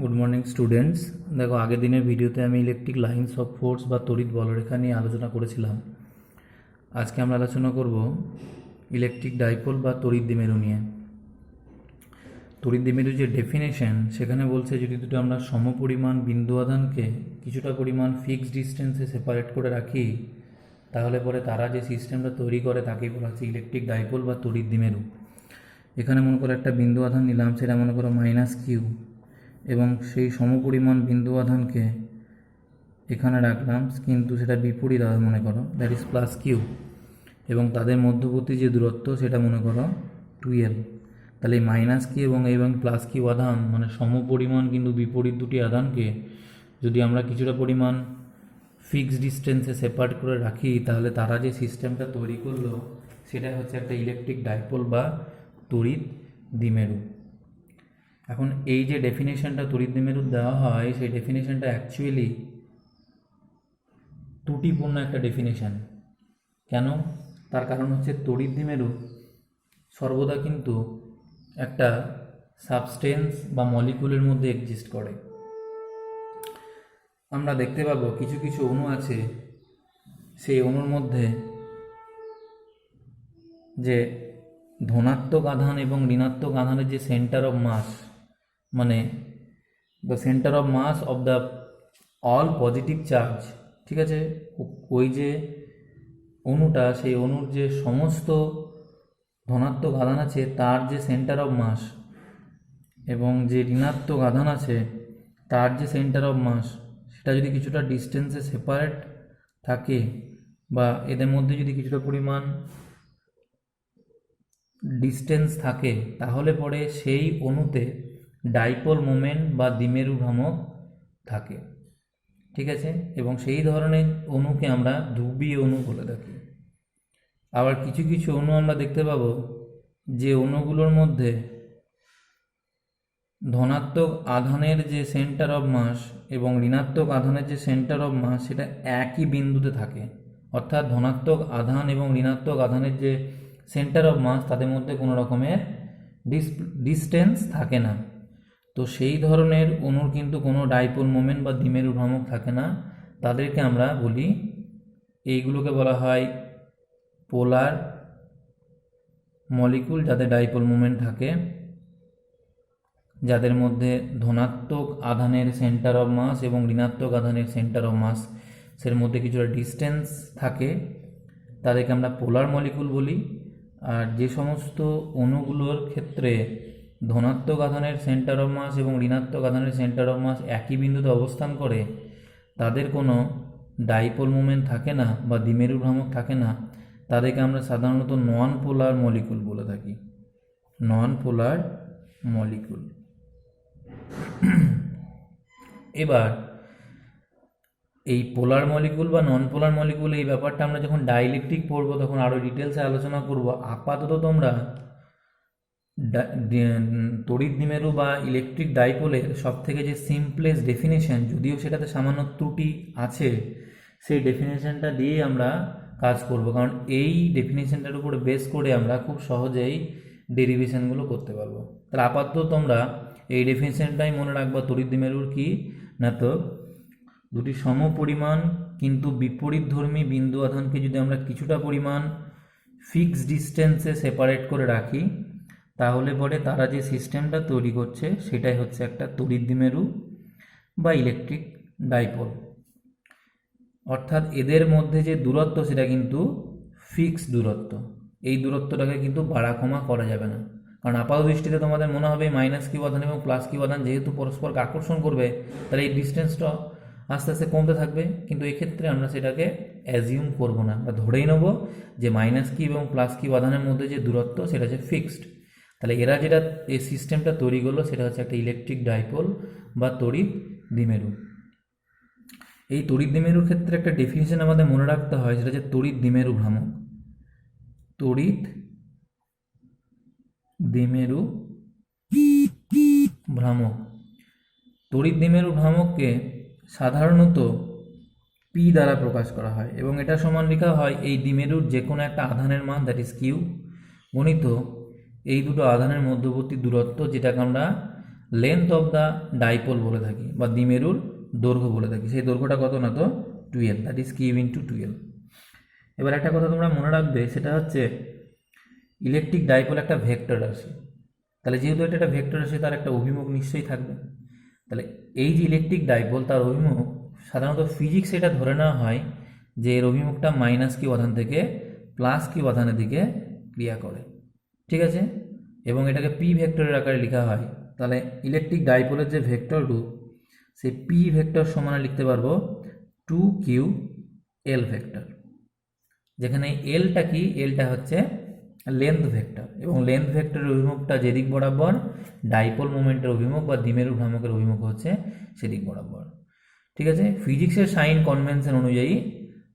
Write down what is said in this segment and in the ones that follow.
Good morning students. দেখো, আগের দিনের ভিডিওতে আমি ইলেকট্রিক লাইন্স অফ ফোর্স বা তড়িৎ বলরেখা নিয়ে আলোচনা করেছিলাম। আজকে আমরা আলোচনা করব ইলেকট্রিক ডাইপোল বা তড়িৎ দ্বিমেরু নিয়ে। তড়িৎ দ্বিমেরু যে ডেফিনেশন, সেখানে বলছে যদি দুটো আমরা সমপরিমাণ বিন্দু আধানকে কিছুটা পরিমাণ ফিক্সড ডিস্টেন্সে সেপারেট করে রাখি, তাহলে পরে তারা যে সিস্টেমটা তৈরি করে তাকেই বলা হচ্ছে ইলেকট্রিক ডাইপোল বা তড়িৎ দ্বিমেরু। এখানে মনে করো একটা বিন্দু আধান নিলাম, সেটা মনে করো -Q, এবং সেই সমপরিমাণ বিন্দু আধানকে এখানে রাখলাম, কিন্তু সেটা বিপরীত আধান মনে করো, দ্যাট ইজ +Q, এবং তাদের মধ্যবর্তী যে দূরত্ব সেটা মনে করো 2L। তাহলে এই -Q এবং +Q আধান মানে সমপরিমাণ কিন্তু বিপরীত দুটি আধানকে যদি আমরা কিছুটা পরিমাণ ফিক্সড ডিস্টেন্সে সেপারেট করে রাখি, তাহলে তারা যে সিস্টেমটা তৈরি করলো সেটা হচ্ছে একটা ইলেকট্রিক ডাইপোল বা তড়িৎ দ্বিমেরু। এখন এই যে ডেফিনেশনটা তড়িৎ দ্বিমেরুর দেওয়া হয়, সেই ডেফিনেশনটা অ্যাকচুয়ালি ত্রুটিপূর্ণ একটা ডেফিনেশন। কেন? তার কারণ হচ্ছে তড়িৎ দ্বিমেরু সর্বদা কিন্তু একটা সাবস্টেন্স বা মলিকুলের মধ্যে এক্সিস্ট করে। আমরা দেখতে পাবো কিছু কিছু অণু আছে, সেই অণুর মধ্যে যে ধনাত্মক আধান এবং ঋণাত্মক আধানের যে সেন্টার অফ মাস, মানে the centre of mass of the all positive charge, ঠিক আছে, ওই যে অণুটা, সেই অণুর যে সমস্ত ধনাত্মক আধান আছে তার যে সেন্টার অফ মাস, এবং যে ঋণাত্মক আধান আছে তার যে সেন্টার অফ মাস, সেটা যদি কিছুটা ডিস্টেন্সে সেপারেট থাকে বা এদের মধ্যে যদি কিছুটা পরিমাণ ডিস্টেন্স থাকে, তাহলে পরে সেই অণুতে ডাইপোল মোমেন্ট বা দ্বিমেরু ভ্রামক থাকে, ঠিক আছে। এবং সেই ধরনের অণুকে আমরা ধ্রুবীয় অণু বলে থাকি। আবার কিছু কিছু অণু আমরা দেখতে পাবো যে অণুগুলোর মধ্যে ধনাত্মক আধানের যে সেন্টার অফ মাস এবং ঋণাত্মক আধানের যে সেন্টার অফ মাস সেটা একই বিন্দুতে থাকে, অর্থাৎ ধনাত্মক আধান এবং ঋণাত্মক আধানের যে সেন্টার অফ মাস তাদের মধ্যে কোনো রকমের ডিস্টেন্স থাকে না। তো সেই ধরনের অণুর কিন্তু কোনো ডাইপোল মোমেন্ট বা দ্বিমেরু ভ্রামক থাকে না। তাদেরকে আমরা বলি, এইগুলোকে বলা হয় পোলার মলিকুল, যাদের ডাইপোল মোমেন্ট থাকে, যাদের মধ্যে ধনাত্মক আধানের সেন্টার অফ মাস এবং ঋণাত্মক আধানের সেন্টার অফ মাস এর মধ্যে কিছুটা ডিস্টেন্স থাকে, তাদেরকে আমরা পোলার মলিকুল বলি। আর যে সমস্ত অণুগুলোর ক্ষেত্রে ধনাত্মক আধানের সেন্টার অফ মাস এবং ঋণাত্মক আধানের সেন্টার অফ মাস একই বিন্দুতে অবস্থান করে, তাদের কোনো ডাইপোল মোমেন্ট থাকে না বা দ্বিমেরু ভ্রামক থাকে না, তাদেরকে আমরা সাধারণত নন পোলার মলিকুল বলে থাকি, নন পোলার মলিকুল। এবার এই পোলার মলিকুল বা নন পোলার মলিকুল, এই ব্যাপারটা আমরা যখন ডাইইলেকট্রিক পড়বো তখন আরও ডিটেলসে আলোচনা করব। আপাতত তোমরা তড়িৎ দ্বিমেরু বা ইলেকট্রিক ডাইপোলের সবথেকে যে সিম্পলেস্ট ডেফিনেশন, যদিও সেটাতে সামান্য ত্রুটি আছে, সেই ডেফিনেশনটা দিয়ে আমরা কাজ করব, কারণ এই ডেফিনেশনটার উপরে বেস করে আমরা খুব সহজেই ডেরিভেশনগুলো করতে পারবো। তাহলে আপাতত তোমরা এই ডেফিনেশনটাই মনে রাখবা তড়িৎ দ্বিমেরুর কি না, তো দুটি সমপরিমাণ কিন্তু বিপরীতধর্মী বিন্দু আধানকে যদি আমরা কিছুটা পরিমাণ ফিক্সড ডিস্টেন্সে সেপারেট করে রাখি, তাহলে পরে তারা যে সিস্টেমটা তৈরি করছে সেটাই হচ্ছে একটা তড়িৎ দ্বিমেরু বা ইলেকট্রিক ডাইপোল। অর্থাৎ এদের মধ্যে যে দূরত্ব সেটা কিন্তু ফিক্সড দূরত্ব, এই দূরত্বটাকে কিন্তু বাড়া কমা করা যাবে না। কারণ আপাত দৃষ্টিতে তোমাদের মনে হবে -Q আধান এবং +Q আধান যেহেতু পরস্পরকে আকর্ষণ করবে, তাহলে এই ডিস্টেন্সটা আস্তে আস্তে কমতে থাকবে, কিন্তু এক্ষেত্রে আমরা সেটাকে অ্যাজিউম করব না, আমরা ধরেই নেব যে -Q এবং +Q আধানের মধ্যে যে দূরত্ব সেটা হচ্ছে ফিক্সড। তাহলে এরা যেটা এই সিস্টেমটা তৈরি করলো সেটা হচ্ছে একটা ইলেকট্রিক ডাইপোল বা তড়িৎ দ্বিমেরু। এই তড়িৎ দ্বিমেরুর ক্ষেত্রে একটা ডেফিনিশন আমাদের মনে রাখতে হয়, সেটা হচ্ছে তড়িৎ দ্বিমেরু ভ্রামক। তড়িৎ দ্বিমেরু ভ্রামক, তড়িৎ দ্বিমেরু ভ্রামককে সাধারণত পি দ্বারা প্রকাশ করা হয়, এবং এটা সমান লেখা হয় এই দ্বিমেরুর যে কোনো একটা আধানের মান, দ্যাট ইজ কিউ, গণিত এই দুটো আধানের মধ্যবর্তী দূরত্ব, যেটাকে আমরা লেন্থ অফ দ্য ডাইপোল বলে থাকি বা দ্বিমেরুর দৈর্ঘ্য বলে থাকি। সেই দৈর্ঘ্যটা কত না তো 12, দ্যাট ইজ কিউ ইন্টু 12। এবার একটা কথা তোমরা মনে রাখবে, সেটা হচ্ছে ইলেকট্রিক ডাইপোল একটা ভেক্টর রাশি। তাহলে যেহেতু এটা একটা ভেক্টর রাশি, তার একটা অভিমুখ নিশ্চয়ই থাকবে। তাহলে এই যে ইলেকট্রিক ডাইপোল, তার অভিমুখ সাধারণত ফিজিক্স এটা ধরে নেওয়া হয় যে এর অভিমুখটা মাইনাস কিউ আধান থেকে প্লাস কিউ আধানের দিকে ক্রিয়া করে, ঠিক আছে? এবং এটাকে পি ভেক্টরের আকারে লেখা হয়। তাহলে ইলেকট্রিক ডাইপোলের যে ভেক্টর রূপ, সেই পি ভেক্টর সমানে লিখতে পারবো 2q এল ভেক্টর, যেখানে এলটা কি, এলটা হচ্ছে লেন্থ ভেক্টর, এবং লেন্থ ভেক্টরের অভিমুখটা যেদিক বরাবর ডাইপোল মোমেন্টের অভিমুখ বা দ্বিমেরু ভ্রামকের অভিমুখ হচ্ছে সেদিক বরাবর, ঠিক আছে? ফিজিক্সের সাইন কনভেনশন অনুযায়ী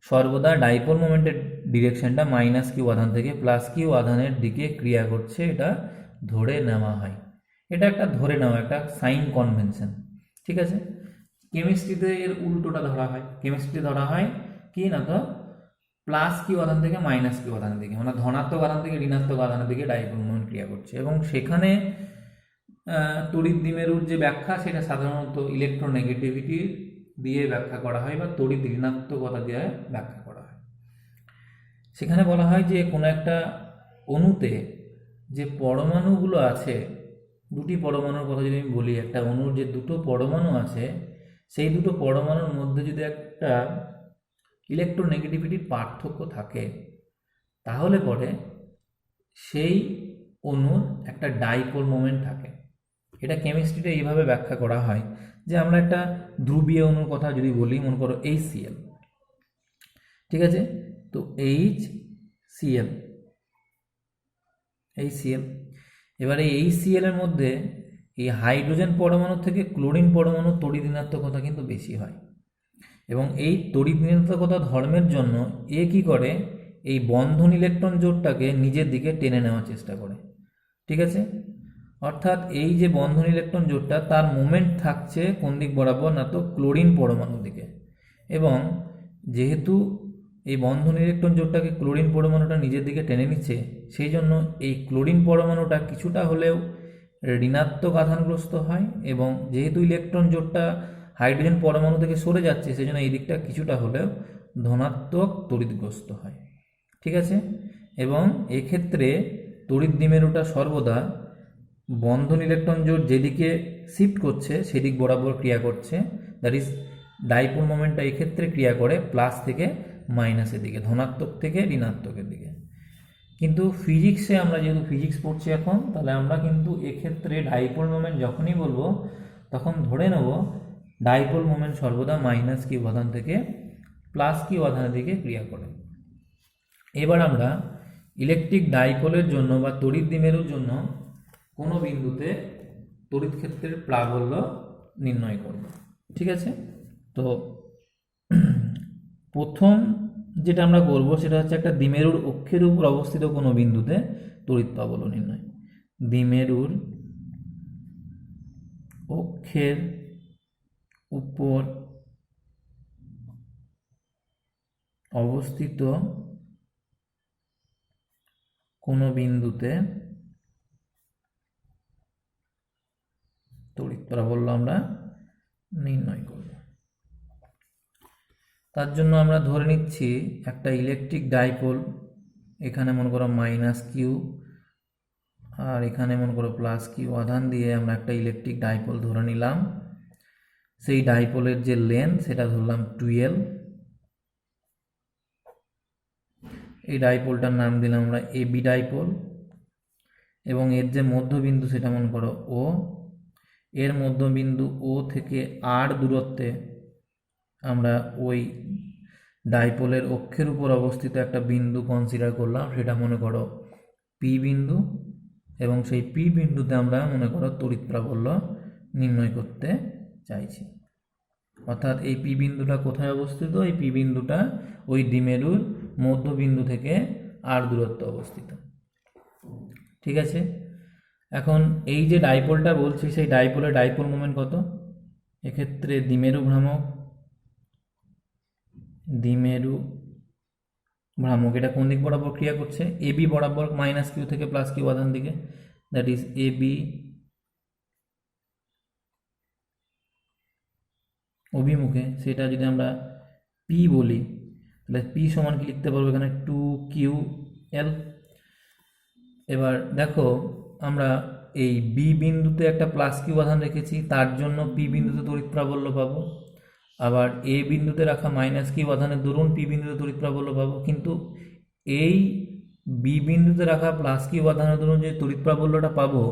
সর্বদা ডাইপোল মোমেন্টের ডিরেকশনটা মাইনাস কিউ আধান থেকে প্লাস কিউ আধানের দিকে ক্রিয়া করছে, এটা ধরে নেওয়া হয়। এটা একটা ধরে নেওয়া একটা সাইন কনভেনশন, ঠিক আছে? কেমিস্ট্রিতে এর উল্টোটা ধরা হয়। কেমিস্ট্রি ধরা হয় কি না তো প্লাস কিউ আধান থেকে মাইনাস কিউ আধানের দিকে, মানে ধনাত্মক আধান থেকে ঋণাত্মক আধানের দিকে ডাইপোল মোমেন্ট ক্রিয়া করছে। এবং সেখানে তড়িৎ দ্বিমেরুর যে ব্যাখ্যা, সেটা সাধারণত ইলেকট্রোনেগেটিভিটি দিয়ে ব্যাখ্যা করা হয় বা তড়িৎ ঋণাত্মকতা দিয়ে ব্যাখ্যা করা হয়। সেখানে বলা হয় যে কোনো একটা অণুতে যে পরমাণুগুলো আছে, দুটি পরমাণুর কথা যদি আমি বলি, একটা অণুর যে দুটো পরমাণু আছে, সেই দুটো পরমাণুর মধ্যে যদি একটা ইলেকট্রোনেগেটিভিটির পার্থক্য থাকে, তাহলে পরে সেই অণুর একটা ডাইপোল মোমেন্ট থাকে। এটা কেমিস্ট্রিতে এইভাবে ব্যাখ্যা করা হয় যে আমরা একটা ধ্রুবীয় অণুর কথা যদি বলি, মনে করো HCl, ঠিক আছে? তো HCl, এবারে HCl এর মধ্যে এই হাইড্রোজেন পরমাণু থেকে ক্লোরিন পরমাণু তড়িৎ ঋণাত্মকতা কিন্তু বেশি হয়, এবং এই তড়িৎ ঋণাত্মকতা ধর্মের জন্য এ কি করে, এই বন্ধন ইলেকট্রন জোড়টাকে নিজের দিকে টেনে নেওয়ার চেষ্টা করে, ঠিক আছে? অর্থাৎ এই যে বন্ধন ইলেকট্রন জোড়টা, তার মোমেন্ট থাকছে কোন দিক বরাবর না তো ক্লোরিন পরমাণুর দিকে। এবং যেহেতু এই বন্ধন ইলেকট্রন জোড়টাকে ক্লোরিন পরমাণুটা নিজের দিকে টেনে নিচ্ছে, সেই জন্য এই ক্লোরিন পরমাণুটা কিছুটা হলেও ঋণাত্মক আধানগ্রস্ত হয়, এবং যেহেতু ইলেকট্রন জোড়টা হাইড্রোজেন পরমাণু থেকে সরে যাচ্ছে, সেই জন্য এই দিকটা কিছুটা হলেও ধনাত্মক তড়িৎগ্রস্ত হয়, ঠিক আছে? এবং এক্ষেত্রে তড়িৎ দ্বিমেরুটা সর্বদা বন্ধন ইলেকট্রন জোড় যেদিকে শিফট করছে সেদিক বরাবর ক্রিয়া করছে, দ্যাট ইজ ডাইপোল মোমেন্টটা এক্ষেত্রে ক্রিয়া করে প্লাস থেকে মাইনাসের দিকে, ধনাত্মক থেকে ঋণাত্মকের দিকে। কিন্তু ফিজিক্সে আমরা যেহেতু ফিজিক্স পড়ছি এখন, তাহলে আমরা কিন্তু এক্ষেত্রে ডাইপোল মোমেন্ট যখনই বলবো, তখন ধরে নেব ডাইপোল মোমেন্ট সর্বদা মাইনাস কিউ আধান থেকে প্লাস কিউ আধানের দিকে ক্রিয়া করে। এবার আমরা ইলেকট্রিক ডাইপোলের জন্য বা তড়িৎ দ্বিমেরুর জন্য কোনো বিন্দুতে তড়িৎ ক্ষেত্রের প্রাবল্য নির্ণয় করব, ঠিক আছে? তো প্রথম যেটা আমরা করব সেটা হচ্ছে একটা দ্বিমেরুর অক্ষের উপর অবস্থিত কোনো বিন্দুতে তড়িৎ প্রাবল্য নির্ণয়। দ্বিমেরুর অক্ষের উপর অবস্থিত কোনো বিন্দুতে তড়িৎ প্রাবল্য আমরা নির্ণয় করব। তার জন্য আমরা ধরে নিচ্ছি একটা ইলেকট্রিক ডাইপোল, এখানে মনে করো মাইনাস কিউ আর এখানে মনে করো প্লাস কিউ আধান দিয়ে আমরা একটা ইলেকট্রিক ডাইপোল ধরে নিলাম। সেই ডাইপোলের যে লেন্থ সেটা ধরলাম 12। এই ডাইপোলটার নাম দিলাম আমরা এবি ডাইপোল, এবং এর যে মধ্যবিন্দু সেটা মনে করো ও। এর মধ্যবিন্দু ও থেকে আর দূরত্বে আমরা ওই ডাইপোলের অক্ষের উপর অবস্থিত একটা বিন্দু কনসিডার করলাম, সেটা মনে করো পি বিন্দু, এবং সেই পি বিন্দুতে আমরা মনে করো তড়িৎ প্রাবল্য নির্ণয় করতে চাইছি। অর্থাৎ এই পি বিন্দুটা কোথায় অবস্থিত? এই পি বিন্দুটা ওই দ্বিমেরুর মধ্যবিন্দু থেকে আর দূরত্বে অবস্থিত, ঠিক আছে? এখন এই যে ডাইপোলটা বলছি, সেই ডাইপোলের ডাইপোল মোমেন্ট কত? এক্ষেত্রে দ্বিমেরু ভ্রামক এটা কোন দিক বরাবর ক্রিয়া করছে? এবি বরাবর, মাইনাস কিউ থেকে প্লাস কিউ আধান দিকে, দ্যাট ইজ এবি অভিমুখে, সেটা যদি আমরা পি বলি, তাহলে পি সমান কি লিখতে পারবো এখানে 2QL। এবার দেখো আমরা এই বি বিন্দুতে একটা প্লাস কিউ আধান রেখেছি, তার জন্য পি বিন্দুতে তড়িৎ প্রাবল্য পাবো। আবার এ বিন্দুতে রাখা মাইনাস কিউ আধানের দরুন পি বিন্দুতে তড়িৎ প্রাবল্য পাবো। কিন্তু এই বি বিন্দুতে রাখা প্লাস কিউ আধানের দরুন যে তড়িৎ প্রাবল্যটা পাবো,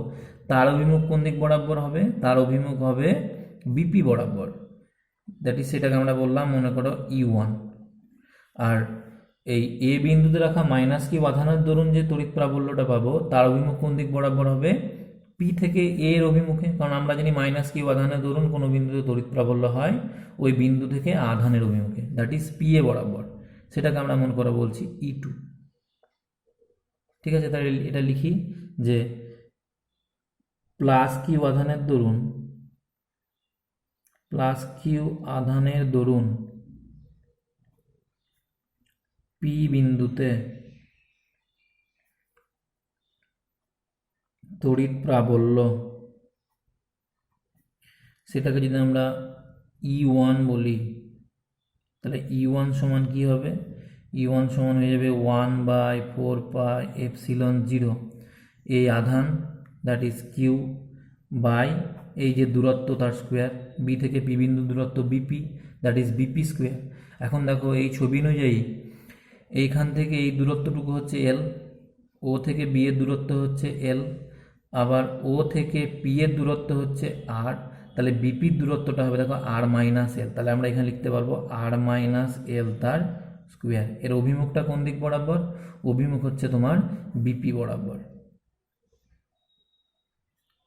তার অভিমুখ কোন দিক বরাবর হবে? তার অভিমুখ হবে বিপি বরাবর। দ্যাট ইজ, সেটাকে আমরা বললাম মনে করো E1। আর এই এ বিন্দুতে রাখা মাইনাস কিউ আধানের দরুন যে তড়িৎ প্রাবল্যটা পাবো, তার অভিমুখ কোন দিক বরাবর হবে? পি থেকে এ এর অভিমুখে। কারণ আমরা জানি মাইনাস কিউ আধানের দরুন কোনো বিন্দুতে তড়িৎ প্রাবল্য হয় ওই বিন্দু থেকে আধানের অভিমুখে, দ্যাট ইজ পি এ বরাবর। সেটাকে আমরা মনে করে বলছি E2। ঠিক আছে, তাহলে এটা লিখি যে প্লাস কিউ আধানের দরুন পি বিন্দুতে তড়িৎ প্রাবল্য, সেটাকে যদি আমরা E1 বলি, তাহলে E1 সমান কি হবে? E1 সমান হয়ে যাবে 1/4πε0 এই আধান, দ্যাট ইজ কিউ, বাই এই যে দূরত্ব তার স্কোয়ার, বি থেকে পি বিন্দু দূরত্ব BP, that is BP square. এখন দেখো এই ছবি অনুযায়ী এইখান থেকে এই দূরত্বটুকু হচ্ছে এল, ও থেকে বি এর দূরত্ব হচ্ছে এল, আবার ও থেকে পি এর দূরত্ব হচ্ছে আর, তাহলে বিপির দূরত্বটা হবে দেখো আর মাইনাস এল। তাহলে আমরা এখানে লিখতে পারবো আর মাইনাস এল তার স্কোয়ার। এর অভিমুখটা কোন দিক বরাবর? অভিমুখ হচ্ছে তোমার বিপি বরাবর,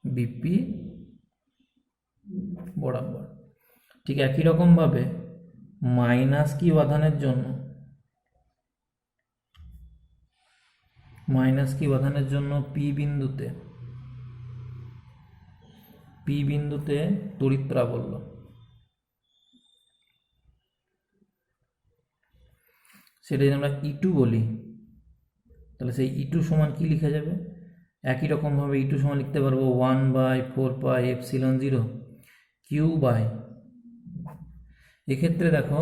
বিপি বরাবর। ঠিক একই রকমভাবে মাইনাস কিউ আধানের জন্য পি বিন্দুতে তড়িৎ প্রাবল্য, সেটা যদি আমরা E2 বলি, তাহলে সেই E2 সমান কি লিখা যাবে? একই রকমভাবে E2 সমান লিখতে পারবো 1/4πε0 কিউ বাই, এক্ষেত্রে দেখো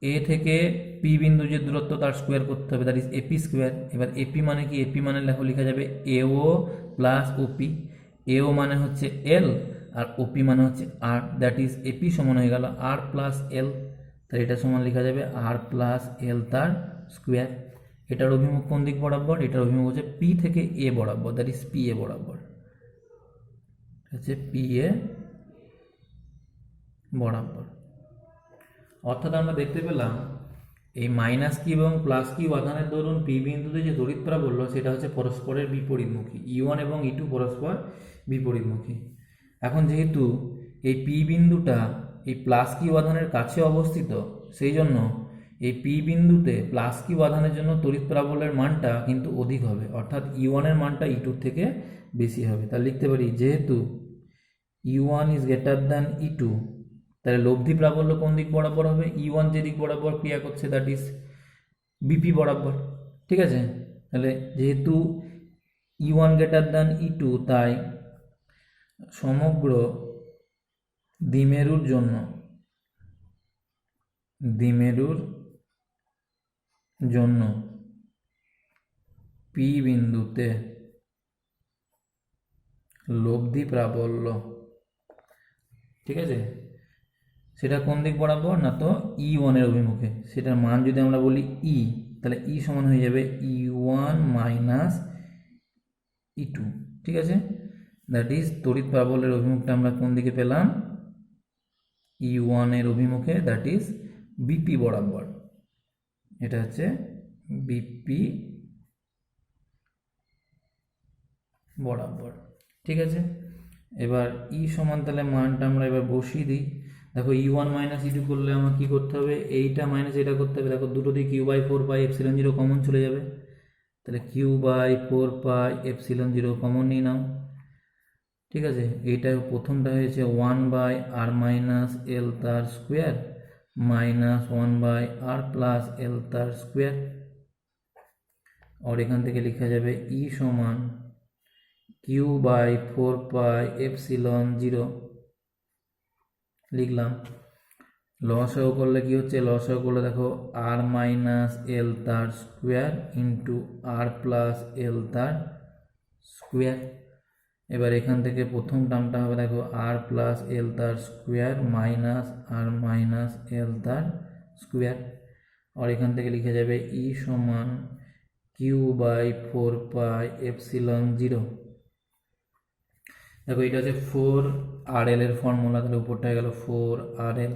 এ থেকে পি বিন্দু যে দূরত্ব তার স্কোয়ার করতে হবে, দ্যাট ইজ এপি স্কোয়ার। এবার এপি মানে কি? এপি মানে লেখো লেখা যাবে এও প্লাস ওপি। এও মানে হচ্ছে এল আর ওপি মানে হচ্ছে আর, দ্যাট ইজ এপি সমান হয়ে গেল আর প্লাস এল। তাহলে এটা সমান লেখা যাবে আর প্লাস এল তার স্কোয়ার। এটার অভিমুখ কোন দিক বরাবর? এটার অভিমুখ হচ্ছে পি থেকে এ বরাবর, দ্যাট ইজ পি এ বরাবর, হচ্ছে পি এ বরাবর। অর্থাৎ আমরা দেখতে পেলাম এই মাইনাস কিউ এবং প্লাস কিউ আধানের দরুন পি বিন্দুতে যে তড়িৎ প্রাবল্য, সেটা হচ্ছে পরস্পরের বিপরীতমুখী। E1 এবং E2 পরস্পর বিপরীতমুখী। এখন যেহেতু এই পি বিন্দুটা এই প্লাস কিউ আধানের কাছে অবস্থিত, সেই জন্য এই পি বিন্দুতে প্লাস কিউ আধানের জন্য তড়িৎ প্রাবল্যের মানটা কিন্তু অধিক হবে, অর্থাৎ E1 এর মানটা E2 থেকে বেশি হবে। তাহলে লিখতে পারি যেহেতু E1 is greater than E2, তাহলে লব্ধি প্রাবল্য কোন দিক বরাবর হবে? E1 যে দিক বরাবর ক্রিয়া করছে, দ্যাট ইজ বিপি বরাবর। ঠিক আছে, তাহলে যেহেতু E1 গ্রেটার দ্যান E2, তাই সমগ্র দ্বিমেরুর জন্য পি বিন্দুতে লব্ধি প্রাবল্য, ঠিক আছে, সেটা কোন দিক বরাবর? না তো E1 এর অভিমুখে। সেটার মান যদি আমরা বলি E, তাহলে E সমান হয়ে যাবে E1 মাইনাস E2। ঠিক আছে, দ্যাট ইজ তড়িৎ প্রাবল্যের অভিমুখটা আমরা কোন দিকে পেলাম? E1 এর অভিমুখে, দ্যাট ইজ বিপি বরাবর। এটা হচ্ছে বিপি বরাবর। ঠিক আছে, এবার E সমান তাহলে মানটা আমরা এবার বসিয়ে দিই। দেখো E1 মাইনাস E2 করলে আমার কি করতে হবে? এইটা মাইনাস এটা করতে হবে। দেখো দুটো দিয়ে Q/4πε0 কমন চলে যাবে, তাহলে Q/4πε0 কমন নিয়ে নাও। ঠিক আছে, এইটা প্রথমটা হয়েছে 1/r মাইনাস এল তার square minus 1/r plus L তার স্কোয়ার। আর এখান থেকে লেখা যাবে E সমান Q/4πε0 লিখলাম। লসাগু করলে কি হচ্ছে, লসাগু করলে দেখো আর মাইনাস এল তার স্কোয়ার ইন্টু আর প্লাস এল তার স্কোয়ার। এবার এখান থেকে প্রথম টার্মটা হবে দেখো আর প্লাস এল তার স্কোয়ার মাইনাস আর মাইনাস এল তার স্কোয়ার। আর এখান থেকে লিখে যাবে ই সমান কিউ বাই 4πε0। দেখো এটা হচ্ছে 4RL এর ফর্মুলা, তাহলে উপরটা হয়ে গেল 4RL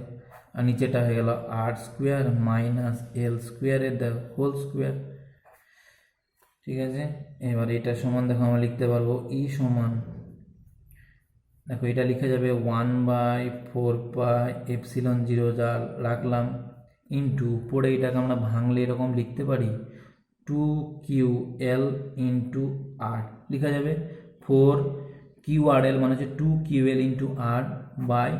আর নিচেটা হয়ে গেল আর স্কোয়ার মাইনাস এল স্কোয়ারের দেখো হোল স্কোয়ার। ঠিক আছে, এবার এটা সমান দেখো আমরা লিখতে পারবো ই সমান, দেখো এটা লিখে যাবে 1/4πε0 যা রাখলাম ইন্টু পরে এটাকে আমরা ভাঙলে এরকম লিখতে পারি 2QL ইন্টু আর লিখা যাবে 4QRL মানে হচ্ছে 2QL into R by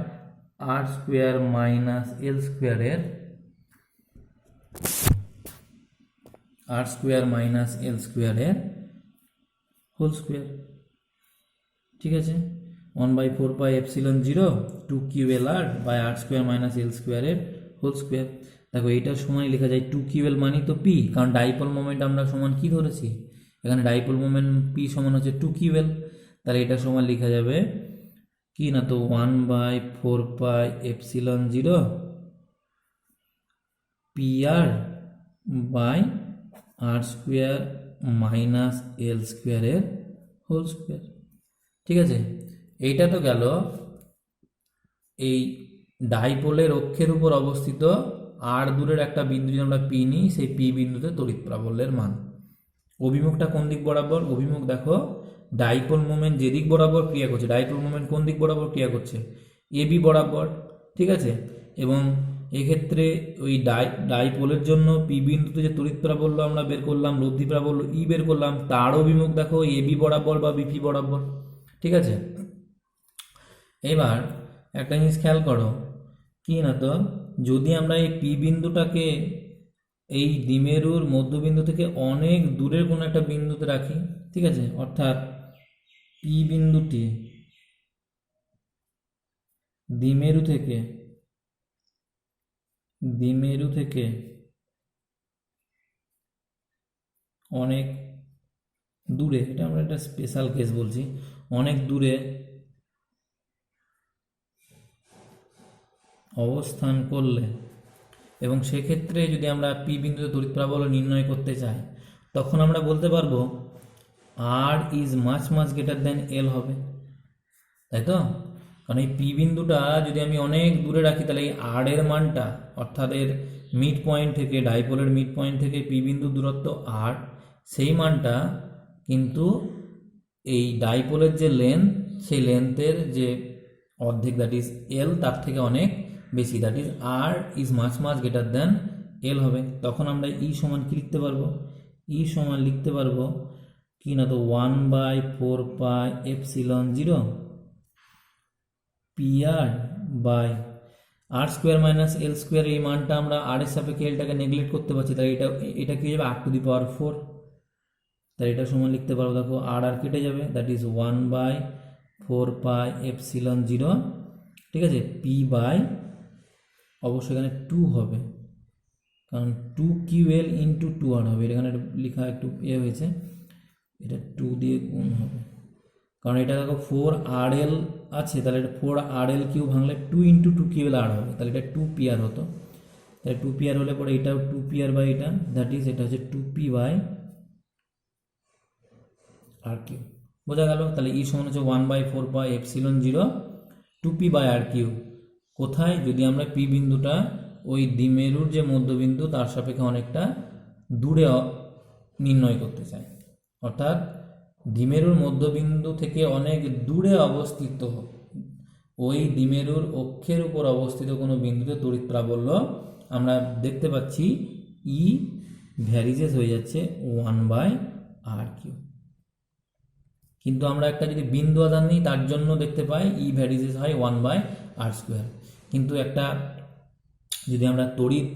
R square minus L স্কোয়ারের আর স্কোয়ার মাইনাস এল স্কোয়ারের হোল স্কোয়ার। ঠিক আছে, 1/4πε0 2QLR by R square minus L স্কোয়ারের হোল স্কোয়ার। দেখো এইটার সমান লেখা যায় 2QL মানে তো পি, কারণ ডাইপোল মোমেন্ট আমরা সমান কি ধরেছি, এখানে ডাইপোল মোমেন্ট পি সমান হচ্ছে 2QL, তাহলে এটা সমান লেখা যাবে কি না তো 1/4πε0 PR by R square minus L স্কোয়ারের হোল স্কোয়ার। ঠিক আছে, এইটা তো গেল এই ডাইপোলের অক্ষের উপর অবস্থিত আর দূরের একটা বিন্দু যদি আমরা পি নিই, সেই পি বিন্দুতে তড়িৎ প্রাবল্যের মান। অভিমুখটা কোন দিক বরাবর, অভিমুখ দেখো ডাইপোল মোমেন্ট যেদিক বরাবর ক্রিয়া করছে, ডাইপোল মোমেন্ট কোন দিক বরাবর ক্রিয়া করছে, এবি বরাবর। ঠিক আছে, এবং এক্ষেত্রে ওই ডাইপোলের জন্য পি বিন্দুতে যে তড়িৎ প্রাবল্য আমরা বের করলাম, লব্ধি প্রাবল্য ই বের করলাম, তার অভিমুখ দেখো এবি বরাবর বা বিপি বরাবর। ঠিক আছে, এবার একটা জিনিস খেয়াল করো কি না তো, যদি আমরা এই পি বিন্দুটাকে এই দ্বিমেরুর মধ্যবিন্দু থেকে অনেক দূরের কোনো একটা বিন্দুতে রাখি, ঠিক আছে, অর্থাৎ পি বিন্দুটি দ্বিমেরু থেকে অনেক দূরে, এটা আমরা একটা স্পেশাল কেস বলছি, অনেক দূরে অবস্থান করলে এবং সেক্ষেত্রে যদি আমরা পি বিন্দুতে তড়িৎ প্রাবল্য নির্ণয় করতে চাই, তখন আমরা বলতে পারবো আর is much greater than L হবে, তাই তো? কারণ এই পি বিন্দুটা যদি আমি অনেক দূরে রাখি, তাহলে এই আর এর মানটা অর্থাৎ এর মিড পয়েন্ট থেকে, ডাইপোলের মিড পয়েন্ট থেকে পি বিন্দুর দূরত্ব আর, সেই মানটা কিন্তু এই ডাইপোলের যে লেন্থ, সেই লেন্থের যে অর্ধেক দ্যাট ইজ এল, তার থেকে অনেক বেশি, that is R is much greater than L হবে। তখন আমরা ই সমান কি লিখতে পারবো, ই সমান লিখতে পারবো কি না তো 1/4πε0 PR by R square minus L square. এই মানটা আমরা আর এর সাপেক্ষে এলটাকে নেগলেক্ট করতে পারছি, তাই এটা কি হয়ে যাবে r⁴, তাই এটা সমান লিখতে পারবো দেখো আর কেটে যাবে, দ্যাট ইজ 1/4πε0। ঠিক আছে, পি বাই অবশ্যই এখানে 2 হবে, কারণ 2QL ইন্টু 2R হবে, এখানে লেখা একটু হয়েছে, এটা 2 দিয়ে গুণ হবে, কারণ এটা দেখো 4RL আছে, তাহলে এটা 4RL3 ভাঙলে 2 ইন্টু 2QLR হবে, তাহলে এটা 2PR হতো, তাহলে 2PR হলে পরে এটাও 2PR বাই এটা, দ্যাট ইজ এটা হচ্ছে 2P বাই R3। বোঝা গেল? তাহলে ই সমান হচ্ছে 1/4πε0 2P বাই R3। কোথায়? যদি আমরা পি বিন্দুটা ওই দ্বিমেরুর যে মধ্যবিন্দু তার সাপেক্ষে অনেকটা দূরে নির্ণয় করতে চাই, অর্থাৎ দ্বিমেরুর মধ্যবিন্দু থেকে অনেক দূরে অবস্থিত ওই দ্বিমেরুর অক্ষের উপর অবস্থিত কোনো বিন্দুতে তড়িৎ প্রাবল্য আমরা দেখতে পাচ্ছি ই ভ্যারিজেস হয়ে যাচ্ছে 1/r3। কিন্তু আমরা একটা যদি বিন্দু আধান নিই, তার জন্য দেখতে পাই ই ভ্যারিজেস হয় 1/r²। কিন্তু একটা যদি আমরা তড়িৎ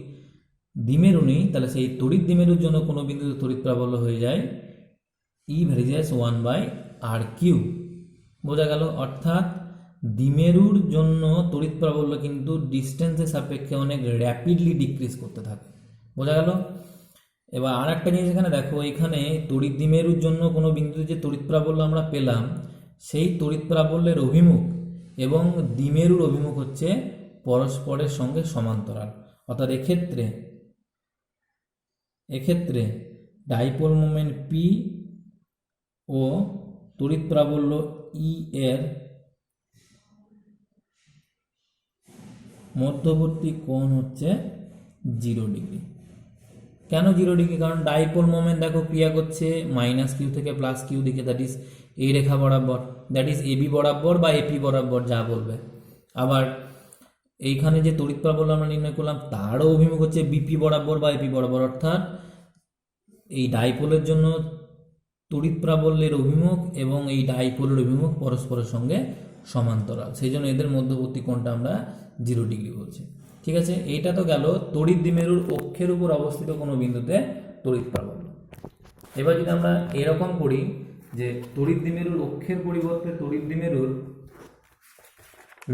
দ্বিমেরু নিই, তাহলে সেই তড়িৎ দ্বিমেরুর জন্য কোনো বিন্দুতে তড়িৎ প্রাবল্য হয়ে যায় ই ভ্যারিজেস 1/r3। বোঝা গেল? অর্থাৎ দ্বিমেরুর জন্য তড়িৎ প্রাবল্য কিন্তু ডিস্টেন্সের সাপেক্ষে অনেক র্যাপিডলি ডিক্রিজ করতে থাকে। বোঝা গেল? এবার আর একটা জিনিস এখানে দেখো, এখানে তড়িৎ দ্বিমেরুর জন্য কোনো বিন্দুতে যে তড়িৎ প্রাবল্য আমরা পেলাম, সেই তড়িৎ প্রাবল্যের অভিমুখ এবং দ্বিমেরুর অভিমুখ হচ্ছে পরস্পরের সঙ্গে সমান্তরাল। অর্থাৎ এক্ষেত্রে ডাইপোল মোমেন্ট পি ও তড়িৎ প্রাবল্য ই এর মধ্যবর্তী কোণ হচ্ছে 0 ডিগ্রি। কেন 0 ডিগ্রি? কারণ ডাইপোল মোমেন্ট দেখো ক্রিয়া করছে -q থেকে +q দিকে, দ্যাট ইজ এই রেখা বরাবর, দ্যাট ইজ এবি বরাবর বা এপি বরাবর যা বলবে। আবার এইখানে যে তড়িৎ প্রাবল্য আমরা নির্ণয় করলাম তারও অভিমুখ হচ্ছে বিপি বরাবর বা এপি বরাবর। অর্থাৎ এই ডাইপোলের জন্য তড়িৎ প্রাবল্যের অভিমুখ এবং এই ডাইপোলের অভিমুখ পরস্পরের সঙ্গে সমান্তরাল, সেই জন্য এদের মধ্যবর্তী কোণটা আমরা 0 ডিগ্রি বলছি। ঠিক আছে, এইটা তো গেল তড়িৎ দ্বিমেরুর অক্ষের উপর অবস্থিত কোনো বিন্দুতে তড়িৎ প্রাবল্য। এবার যদি আমরা এরকম করি যে তড়িৎ দ্বিমেরুর অক্ষের পরিবর্তে তড়িৎ দ্বিমেরুর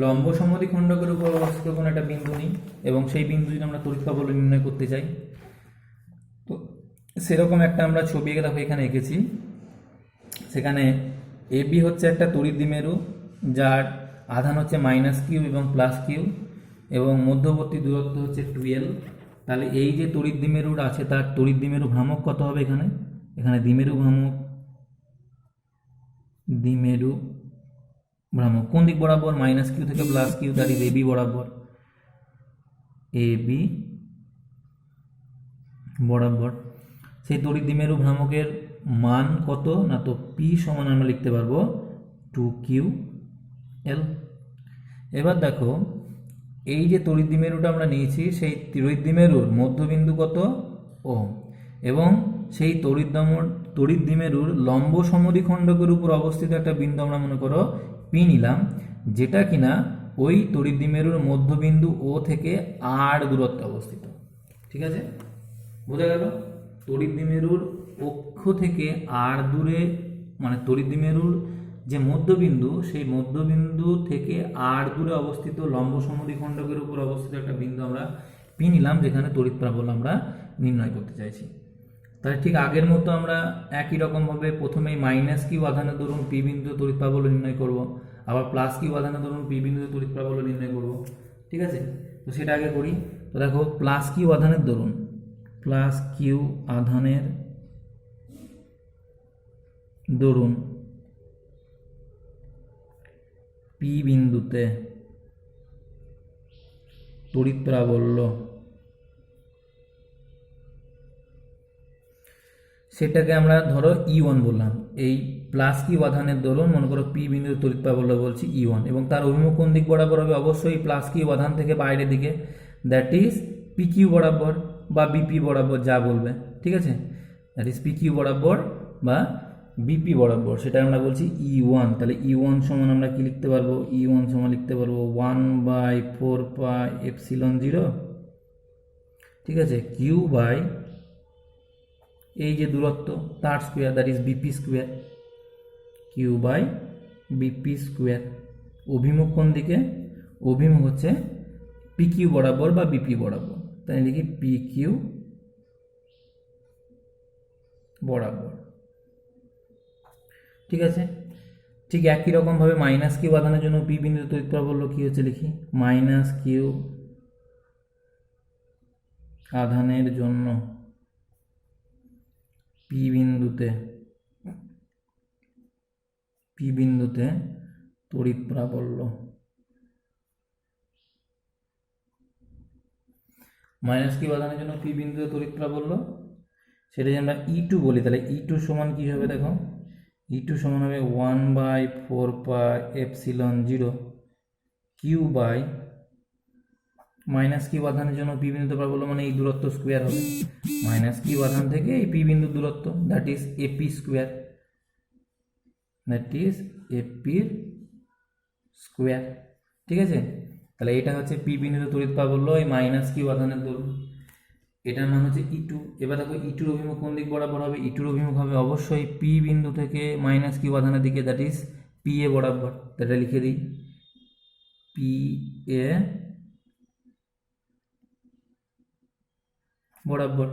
লম্ব সমদ্বিখণ্ডকের উপর অবস্থিত কোনো একটা বিন্দু নিই এবং সেই বিন্দু যদি আমরা তড়িৎ প্রাবল্য নির্ণয় করতে চাই, তো সেরকম একটা আমরা ছবি এঁকে দেখো এখানে এঁকেছি। সেখানে এবি হচ্ছে একটা তড়িৎ দ্বিমেরু যার আধান হচ্ছে -q এবং +q এবং মধ্যবর্তী দূরত্ব হচ্ছে 12। তাহলে এই যে তড়িৎ দ্বিমেরুর আছে তার তড়িৎ দ্বিমেরু ভ্রামক কত হবে? এখানে দ্বিমেরু ভ্রামক কোন দিক বরাবর? -q থেকে +q, দ্যাট ইজ এবি বরাবর, সেই তড়িৎ দ্বিমেরু ভ্রামকের মান কত না? তো p সমান আমরা লিখতে পারবো 2ql। এবার দেখো এই যে তড়িৎ দ্বিমেরুটা আমরা নিয়েছি সেই তড়িৎ দ্বিমেরুর মধ্যবিন্দু কত? ও, এবং সেই তড়িৎ দ্বিমেরুর লম্ব সমদ্বিখণ্ডকের উপর অবস্থিত একটা বিন্দু আমরা মনে করো p নিলাম, যেটা কিনা ওই তড়িৎ দ্বিমেরুর মধ্যবিন্দু ও থেকে r দূরত্বে অবস্থিত। ঠিক আছে, বোঝা গেল? তড়িৎ দ্বিমেরুর অক্ষ থেকে r দূরে, মানে তড়িৎ দ্বিমেরুর যে মধ্যবিন্দু সেই মধ্যবিন্দু থেকে r দূরে অবস্থিত লম্ব সমদ্বিখণ্ডকের উপর অবস্থিত একটা বিন্দু আমরা p নিলাম, যেখানে তড়িৎ প্রাবল্য আমরা নির্ণয় করতে চাইছি। তাহলে ঠিক আগের মতো আমরা একই রকমভাবে প্রথমেই -q আধানের দরুন p বিন্দুতে তড়িৎ প্রাবল্য নির্ণয় করব, আবার +q আধানের দরুন p বিন্দুতে তড়িৎ প্রাবল্য নির্ণয় করব। ঠিক আছে, তো সেটা আগে করি। তো দেখো +q আধানের দরুন p বিন্দুতে তড়িৎ প্রাবল্য, সেটাকে আমরা ধরো E1 বললাম। এই +q আধানের দরুন মনে করো p বিন্দুতে তড়িৎ প্রাবল্য বলছি E1, এবং তার অভিমুখ কোন দিক বরাবর হবে? অবশ্যই +q আধান থেকে বাইরের দিকে, দ্যাট ইজ PQ বরাবর বা BP বরাবর যা বলবে। ঠিক আছে, দ্যাট ইজ PQ বরাবর বা BP বরাবর, সেটা আমরা বলছি E1। তাহলে E1 সমান আমরা কি লিখতে পারবো? E1 সমান লিখতে পারবো 1/4πε0। ঠিক আছে, Q বাই এই যে দূরত্ব তার square, that is BP square, Q by BP square. অভিমুখ কোন দিকে? অভিমুখ হচ্ছে PQ বরাবর বা BP বরাবর, তাই লিখি PQ বরাবর। ঠিক আছে, ঠিক একই রকমভাবে -q আধানের জন্য p বিন্দুতে তড়িৎ প্রাবল্য কি হচ্ছে লিখি, -q আধানের জন্য p বিন্দুতে তড়িৎ প্রাবল্য, -q আধানের জন্য p বিন্দুতে তড়িৎ প্রাবল্য, সেটা যদি আমরা E2 বলি, তাহলে E2 সমান কি হবে? দেখো E2 সমান হবে 1/4πε0 Q বাই -q আধানের জন্য p বিন্দুতে প্রাবল্য মানে এই দূরত্ব স্কোয়ার হবে, -q আধান থেকে এই p বিন্দুর দূরত্ব, দ্যাট ইজ AP স্কোয়ার, ঠিক আছে, তাহলে এটা হচ্ছে p বিন্দুতে তড়িৎ প্রাবল্য এই -q আধানের দরুন, এটার মান হচ্ছে E2। এবার দেখো E2 এর অভিমুখ কোন দিক বরাবর হবে? E2 এর অভিমুখ হবে অবশ্যই p বিন্দু থেকে -q আধানের দিকে, দ্যাট ইজ PA বরাবর। এটা লিখে দিই পি এ বরাবর।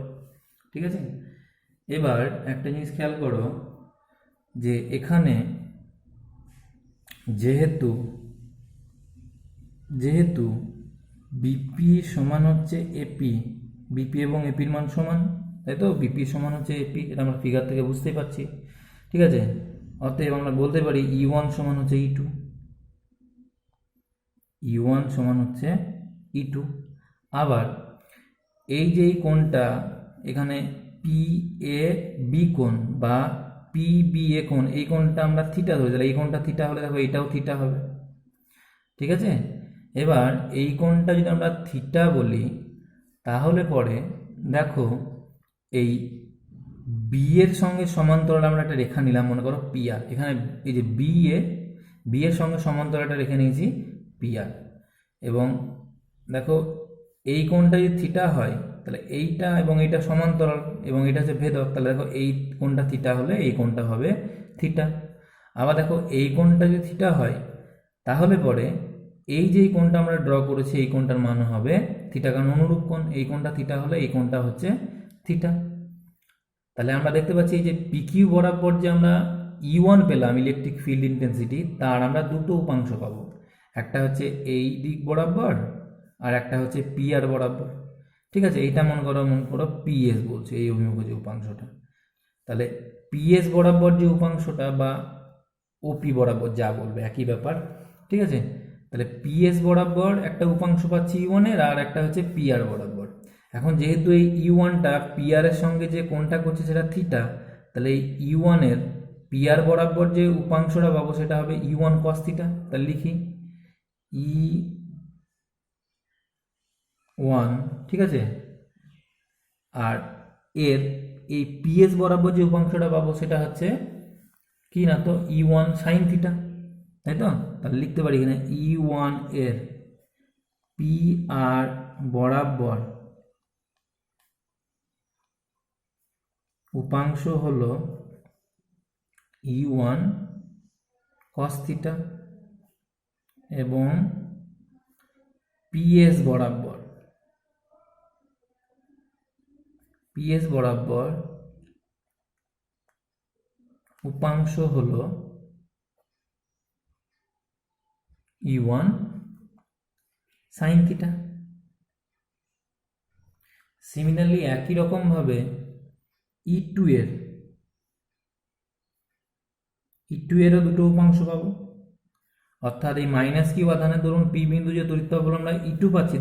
ঠিক আছে, এবার একটা জিনিস খেয়াল করো যে এখানে যেহেতু যেহেতু বিপি সমান হচ্ছে এপি, বিপি এবং এপির মান সমান, তাই তো? বিপি সমান হচ্ছে এপি, এটা আমরা ফিগার থেকে বুঝতেই পারছি। ঠিক আছে, অতএব আমরা বলতে পারি ই ওয়ান সমান হচ্ছে ই টু, ই ওয়ান সমান হচ্ছে ই টু। আবার এই যে এই কোণটা এখানে পি এ বি কোণ বা পি বি এ কোণ, এই কোণটা আমরা থিটা ধরি, তাহলে এই কোণটা থিটা হলে দেখো এইটাও থিটা হবে। ঠিক আছে, এবার এই কোণটা যদি আমরা থিটা বলি তাহলে পরে দেখো এই বি এর সঙ্গে সমান্তরাল আমরা একটা রেখা নিলাম, মনে করো পি আর। এখানে এই যে বি এর সঙ্গে সমান্তরাল একটা রেখে নিয়েছি পি আর, এবং দেখো এই কোণটা যদি থিটা হয় তাহলে এইটা এবং এইটা সমান্তরাল এবং এটা হচ্ছে ভেদক, তাহলে দেখো এই কোণটা থিটা হলে এই কোণটা হবে থিটা। আবার দেখো এই কোণটা যদি থিটা হয় তাহলে পরে এই যে কোণটা আমরা ড্র করেছি এই কোণটার মান হবে থিটা, কারণ অনুরূপ কোণ, এই কোণটা থিটা হলে এই কোণটা হচ্ছে থিটা। তাহলে আমরা দেখতে পাচ্ছি যে পিকিউ বরাবর যে আমরা ই ওয়ান পেলাম ইলেকট্রিক ফিল্ড ইন্টেন্সিটি, তার আমরা দুটো উপাংশ পাবো, একটা হচ্ছে এই দিক বরাবর আর একটা হচ্ছে পি আর বরাবর। ঠিক আছে, এইটা মনে করো পিএস বলছে এই অভিমুখ যে উপাংশটা, তাহলে পিএস বরাবর যে উপাংশটা বা ওপি বরাবর যা বলবে একই ব্যাপার। ঠিক আছে, তাহলে পিএস বরাবর একটা উপাংশ পাচ্ছি ই ওয়ানের, আর একটা হচ্ছে পি আর বরাবর। এখন যেহেতু এই ই ওয়ানটা পি আর এর সঙ্গে যে কোণটা করছে সেটা থিটা, তাহলে এই ই ওয়ানের পি আর বরাবর যে উপাংশটা পাবো সেটা হবে ই ওয়ান কস থিটা। তাহলে লিখি ই ওয়ান। ঠিক আছে, আর এর এই পিএস বরাবর যে উপাংশটা পাবো সেটা হচ্ছে কি না, তো ই ওয়ান সাইন থিটা, তাই তো? তাহলে লিখতে পারি এখানে ই ওয়ান এর পি আর বরাবর উপাংশ হলো ই ওয়ান কস থিটা, এবং পিএস বরাবর উপাংশ হলো ই ওয়ান সাইন থিটা। সিমিলারলি একই রকম ভাবে ই টু এরও দুটো উপাংশ পাবো, অর্থাৎ এই মাইনাস কিউ আধানের ধরুন পি বিন্দু যে তড়িৎ প্রবাহ আমরা ই টু পাচ্ছি,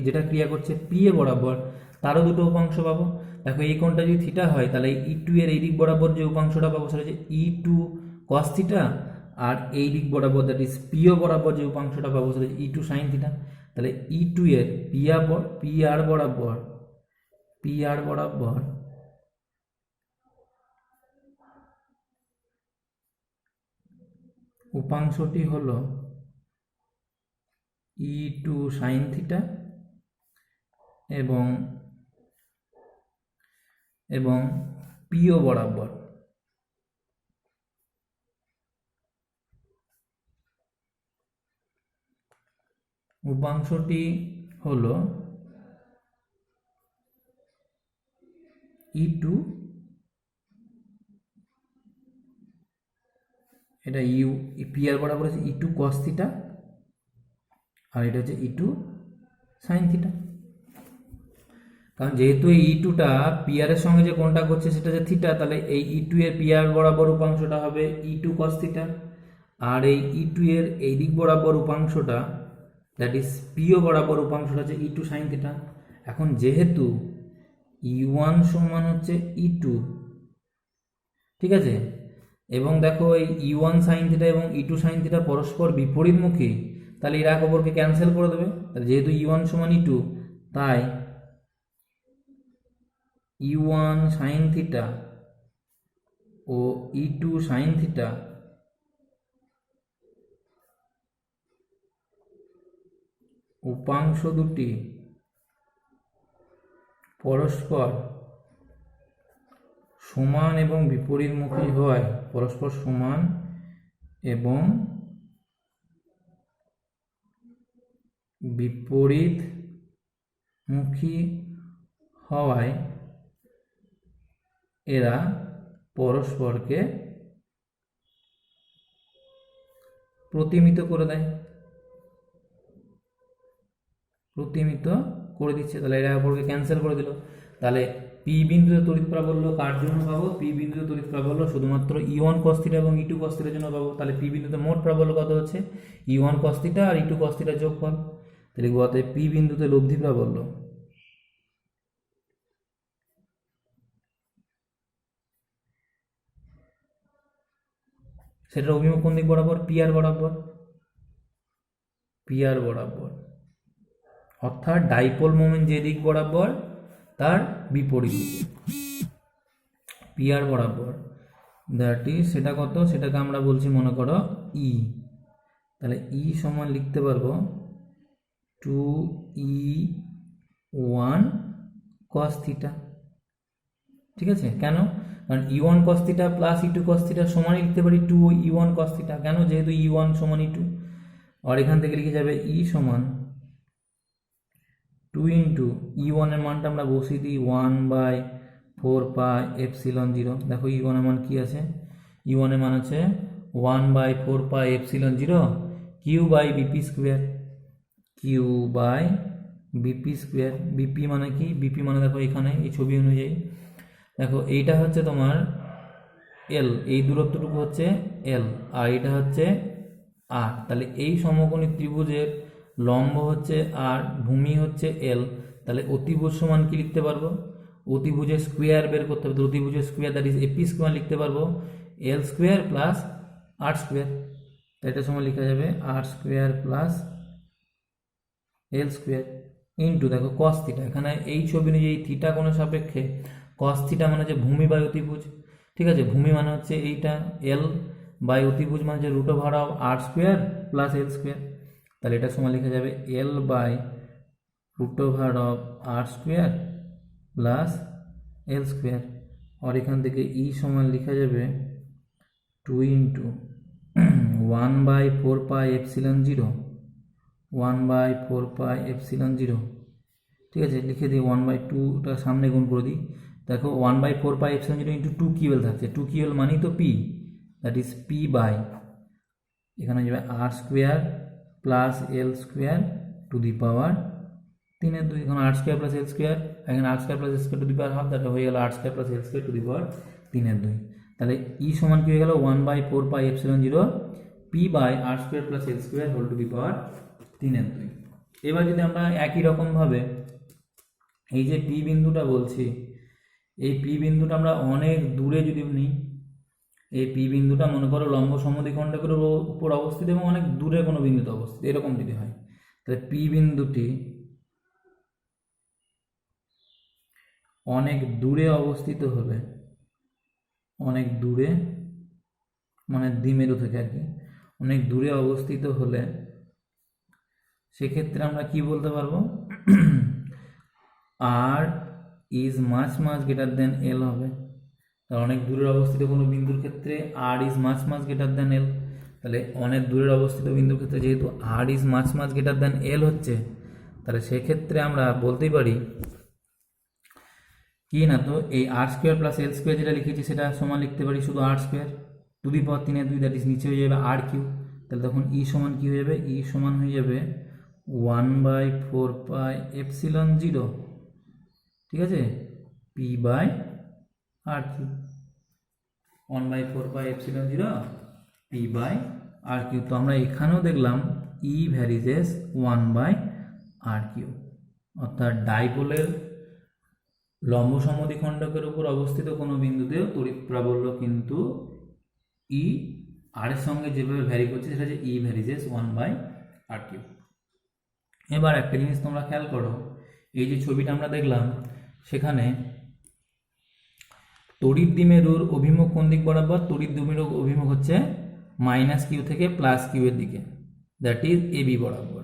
যেটা ক্রিয়া করছে পি এ বরাবর, তারও দুটো উপাংশ পাবো। দেখো এই কোণটা যদি থিটা হয় তাহলে ই টু এর এই দিক বরাবর যে উপাংশটা পাবো সেটা হচ্ছে ই টু কস থিটা, আর এই দিক বরাবর দ্যাট ইজ পিও বরাবর যে উপাংশটা পাবো সেটা হচ্ছে ই টু সাইন থিটা। তাহলে ই টু এর পি আর বরাবর উপাংশটি হলো ই টু সাইন থিটা, এবং পিও বরাবর উপাংশটি হলো ই টু, এটা পি আর বরাবর হচ্ছে ই টু কস থিটা, আর এটা হচ্ছে ই টু সাইন থিটা। কারণ যেহেতু এই ই টুটা পি আর এর সঙ্গে যে কোণটা করছে সেটা যে থিটা, তাহলে এই ই টু এর পি আর বরাবর উপাংশটা হবে ই টু কস থিটা, আর এই ই টু এর এই দিক বরাবর উপাংশটা দ্যাট ইজ পিও বরাবর উপাংশটা হচ্ছে ই টু সাইন থিটা। এখন যেহেতু ই ওয়ান সমান হচ্ছে ই টু, ঠিক আছে, এবং দেখো এই ই ওয়ান সাইন থিটা এবং ই টু সাইন থিটা পরস্পর বিপরীতমুখী, তাহলে এরা এক অপরকে ক্যান্সেল করে দেবে। তাহলে যেহেতু ই ওয়ান সমান ই টু, তাই ই ওয়ান সাইন থিটা ও ই টু সাইন থিটা উপাংশ দুটি পরস্পর সমান এবং বিপরীতমুখী হয়, পরস্পর সমান এবং বিপরীতমুখী হওয়ায় এরা পরস্পরকে প্রতিমিত করে দেয়, প্রতিমিত করে দিচ্ছে। তাহলে এরা অপরকে ক্যান্সেল করে দিল। তাহলে পি বিন্দুতে তড়িৎ প্রাবল্য কার জন্য পাবো? পি বিন্দুতে তড়িৎ প্রাবল্য শুধুমাত্র E1 cos θ এবং E2 cos θ এর জন্য পাবো। তাহলে পি বিন্দুতে মোট প্রাবল্য কত হচ্ছে? E1 cos θ আর E2 cos θ যোগফল। তাহলে গোয়াতে পি বিন্দুতে লব্ধি প্রাবল্য সেটার অভিমুখ কোন দিক বরাবর? পিআর বরাবর, পিআর বরাবর, অর্থাৎ ডাইপোল মোমেন্ট যে দিক বরাবর তার বিপরীত দিকে পিআর বরাবর। দ্যাট ইজ সেটা কত? সেটাকে আমরা বলছি মনে করো ই। তাহলে ই সমান লিখতে পারবো 2E1 cos θ। ঠিক আছে? কেন? কারণ E1 cos θ plus E2 cos θ সমানই লিখতে পারি 2E1 cos θ। কেন? যেহেতু E1 সমান E2। আর এখান থেকে লিখে যাবে E সমান 2 ইন্টু E1 এর মানটা আমরা বসিয়ে দিই 1/4πε0। দেখো E1 এর মান কি আছে? E1 এর মান আছে 1/4πε0 Q by BP square, Q by BP square. BP মানে কি? বিপি মানে দেখো এখানে এই ছবি অনুযায়ী দেখো এইটা হচ্ছে তোমার এল, এই দূরত্বটুকু হচ্ছে এল, আর এটা হচ্ছে আর। তাহলে এই সমকোণী ত্রিভুজের লম্ব হচ্ছে আর, ভূমি হচ্ছে এল। তাহলে অতিভুজ সমান কি লিখতে পারবো? অতিভুজের স্কোয়ার বের করতে হবে। অতিভুজের square that is AP square লিখতে পারবো L square plus R square. এটা সময় লেখা যাবে R square plus L square into দেখো কস থিটা। এখানে এই ছবি অনুযায়ী থিটা কোণের সাপেক্ষে কস থিটা মানে হচ্ছে ভূমি বাই অতিভুজ। ঠিক আছে? ভূমি মানে হচ্ছে এইটা, এল বাই অতিভুজ মানে হচ্ছে √ওভার of R square plus L square. তাহলে এটা সময় লেখা যাবে এল বাই √ওভার of R square plus L square. আর এখান থেকে ই সমান লেখা যাবে 2 ইন্টু 1/4πε0, 1/4πε0। ঠিক আছে? লিখে দিই 1/2টা সামনে গুণ করে দিই। দেখো 1/4πε0 ইন্টু 2 কিউএল থাকছে। 2 কিউএল মানেই তো P, that is P by এখানে যাবে R square plus L square to the power 3/2। এখন R square plus L square, এখানে R square plus L square to the power half, that হয়ে গেল R square plus L square to the power 3/2। তাহলে E সমান কি হয়ে গেল? 1/4πε0 P by R square plus L square whole to the power 3/2। এবার যদি আমরা একই রকমভাবে এই যে পি বিন্দুটা বলছি, এই পি বিন্দুটা আমরা অনেক দূরে যদি নিই, এই পি বিন্দুটা মনে করো লম্ব সমদ্বিখণ্ডকের উপর অবস্থিত এবং অনেক দূরে কোনো বিন্দুতে অবস্থিত, এরকম যদি হয়, তাহলে পি বিন্দুটি অনেক দূরে অবস্থিত হলে, অনেক দূরে মানে দ্বিমেরু থেকে আর কি, অনেক দূরে অবস্থিত হলে সেক্ষেত্রে আমরা কি বলতে পারবো? আর is much greater than L হবে। তাহলে অনেক দূরের অবস্থিত কোনো বিন্দুর ক্ষেত্রে আর ইজ মাচ গ্রেটার দেন এল। তাহলে অনেক দূরের অবস্থিত বিন্দুর ক্ষেত্রে যেহেতু আর ইজ মাচ গ্রেটার দেন এল হচ্ছে, তাহলে সেক্ষেত্রে আমরা বলতেই পারি কি না, তো এই R square plus L square যেটা লিখেছি সেটা সমান লিখতে পারি শুধু R square to the power 3/2, that is নিচে হয়ে যাবে আর কিউ। তাহলে তখন ই সমান কি হয়ে যাবে? ই সমান হয়ে যাবে 1/4πε0, ঠিক আছে, P by R cube, 1/4πε0 P by R cube. তো আমরা এখানেও দেখলাম ই ভ্যারিজেস 1/r3, অর্থাৎ ডাইপোলের লম্ব সমদ্বিখণ্ডকের উপর অবস্থিত কোনো বিন্দুতেও তড়িৎ প্রাবল্য কিন্তু ই আর এর সঙ্গে যেভাবে ভ্যারি করছে সেটা হচ্ছে ই ভ্যারিজেস 1/r3। এবার একটা জিনিস তোমরা খেয়াল করো, এই যে ছবিটা আমরা দেখলাম সেখানে তড়িৎ দ্বিমেরুর অভিমুখ কোন দিক বরাবর? তড়িৎ দ্বিমেরুর অভিমুখ হচ্ছে -কিউ থেকে +কিউ এর দিকে, দ্যাট ইজ এবি বরাবর।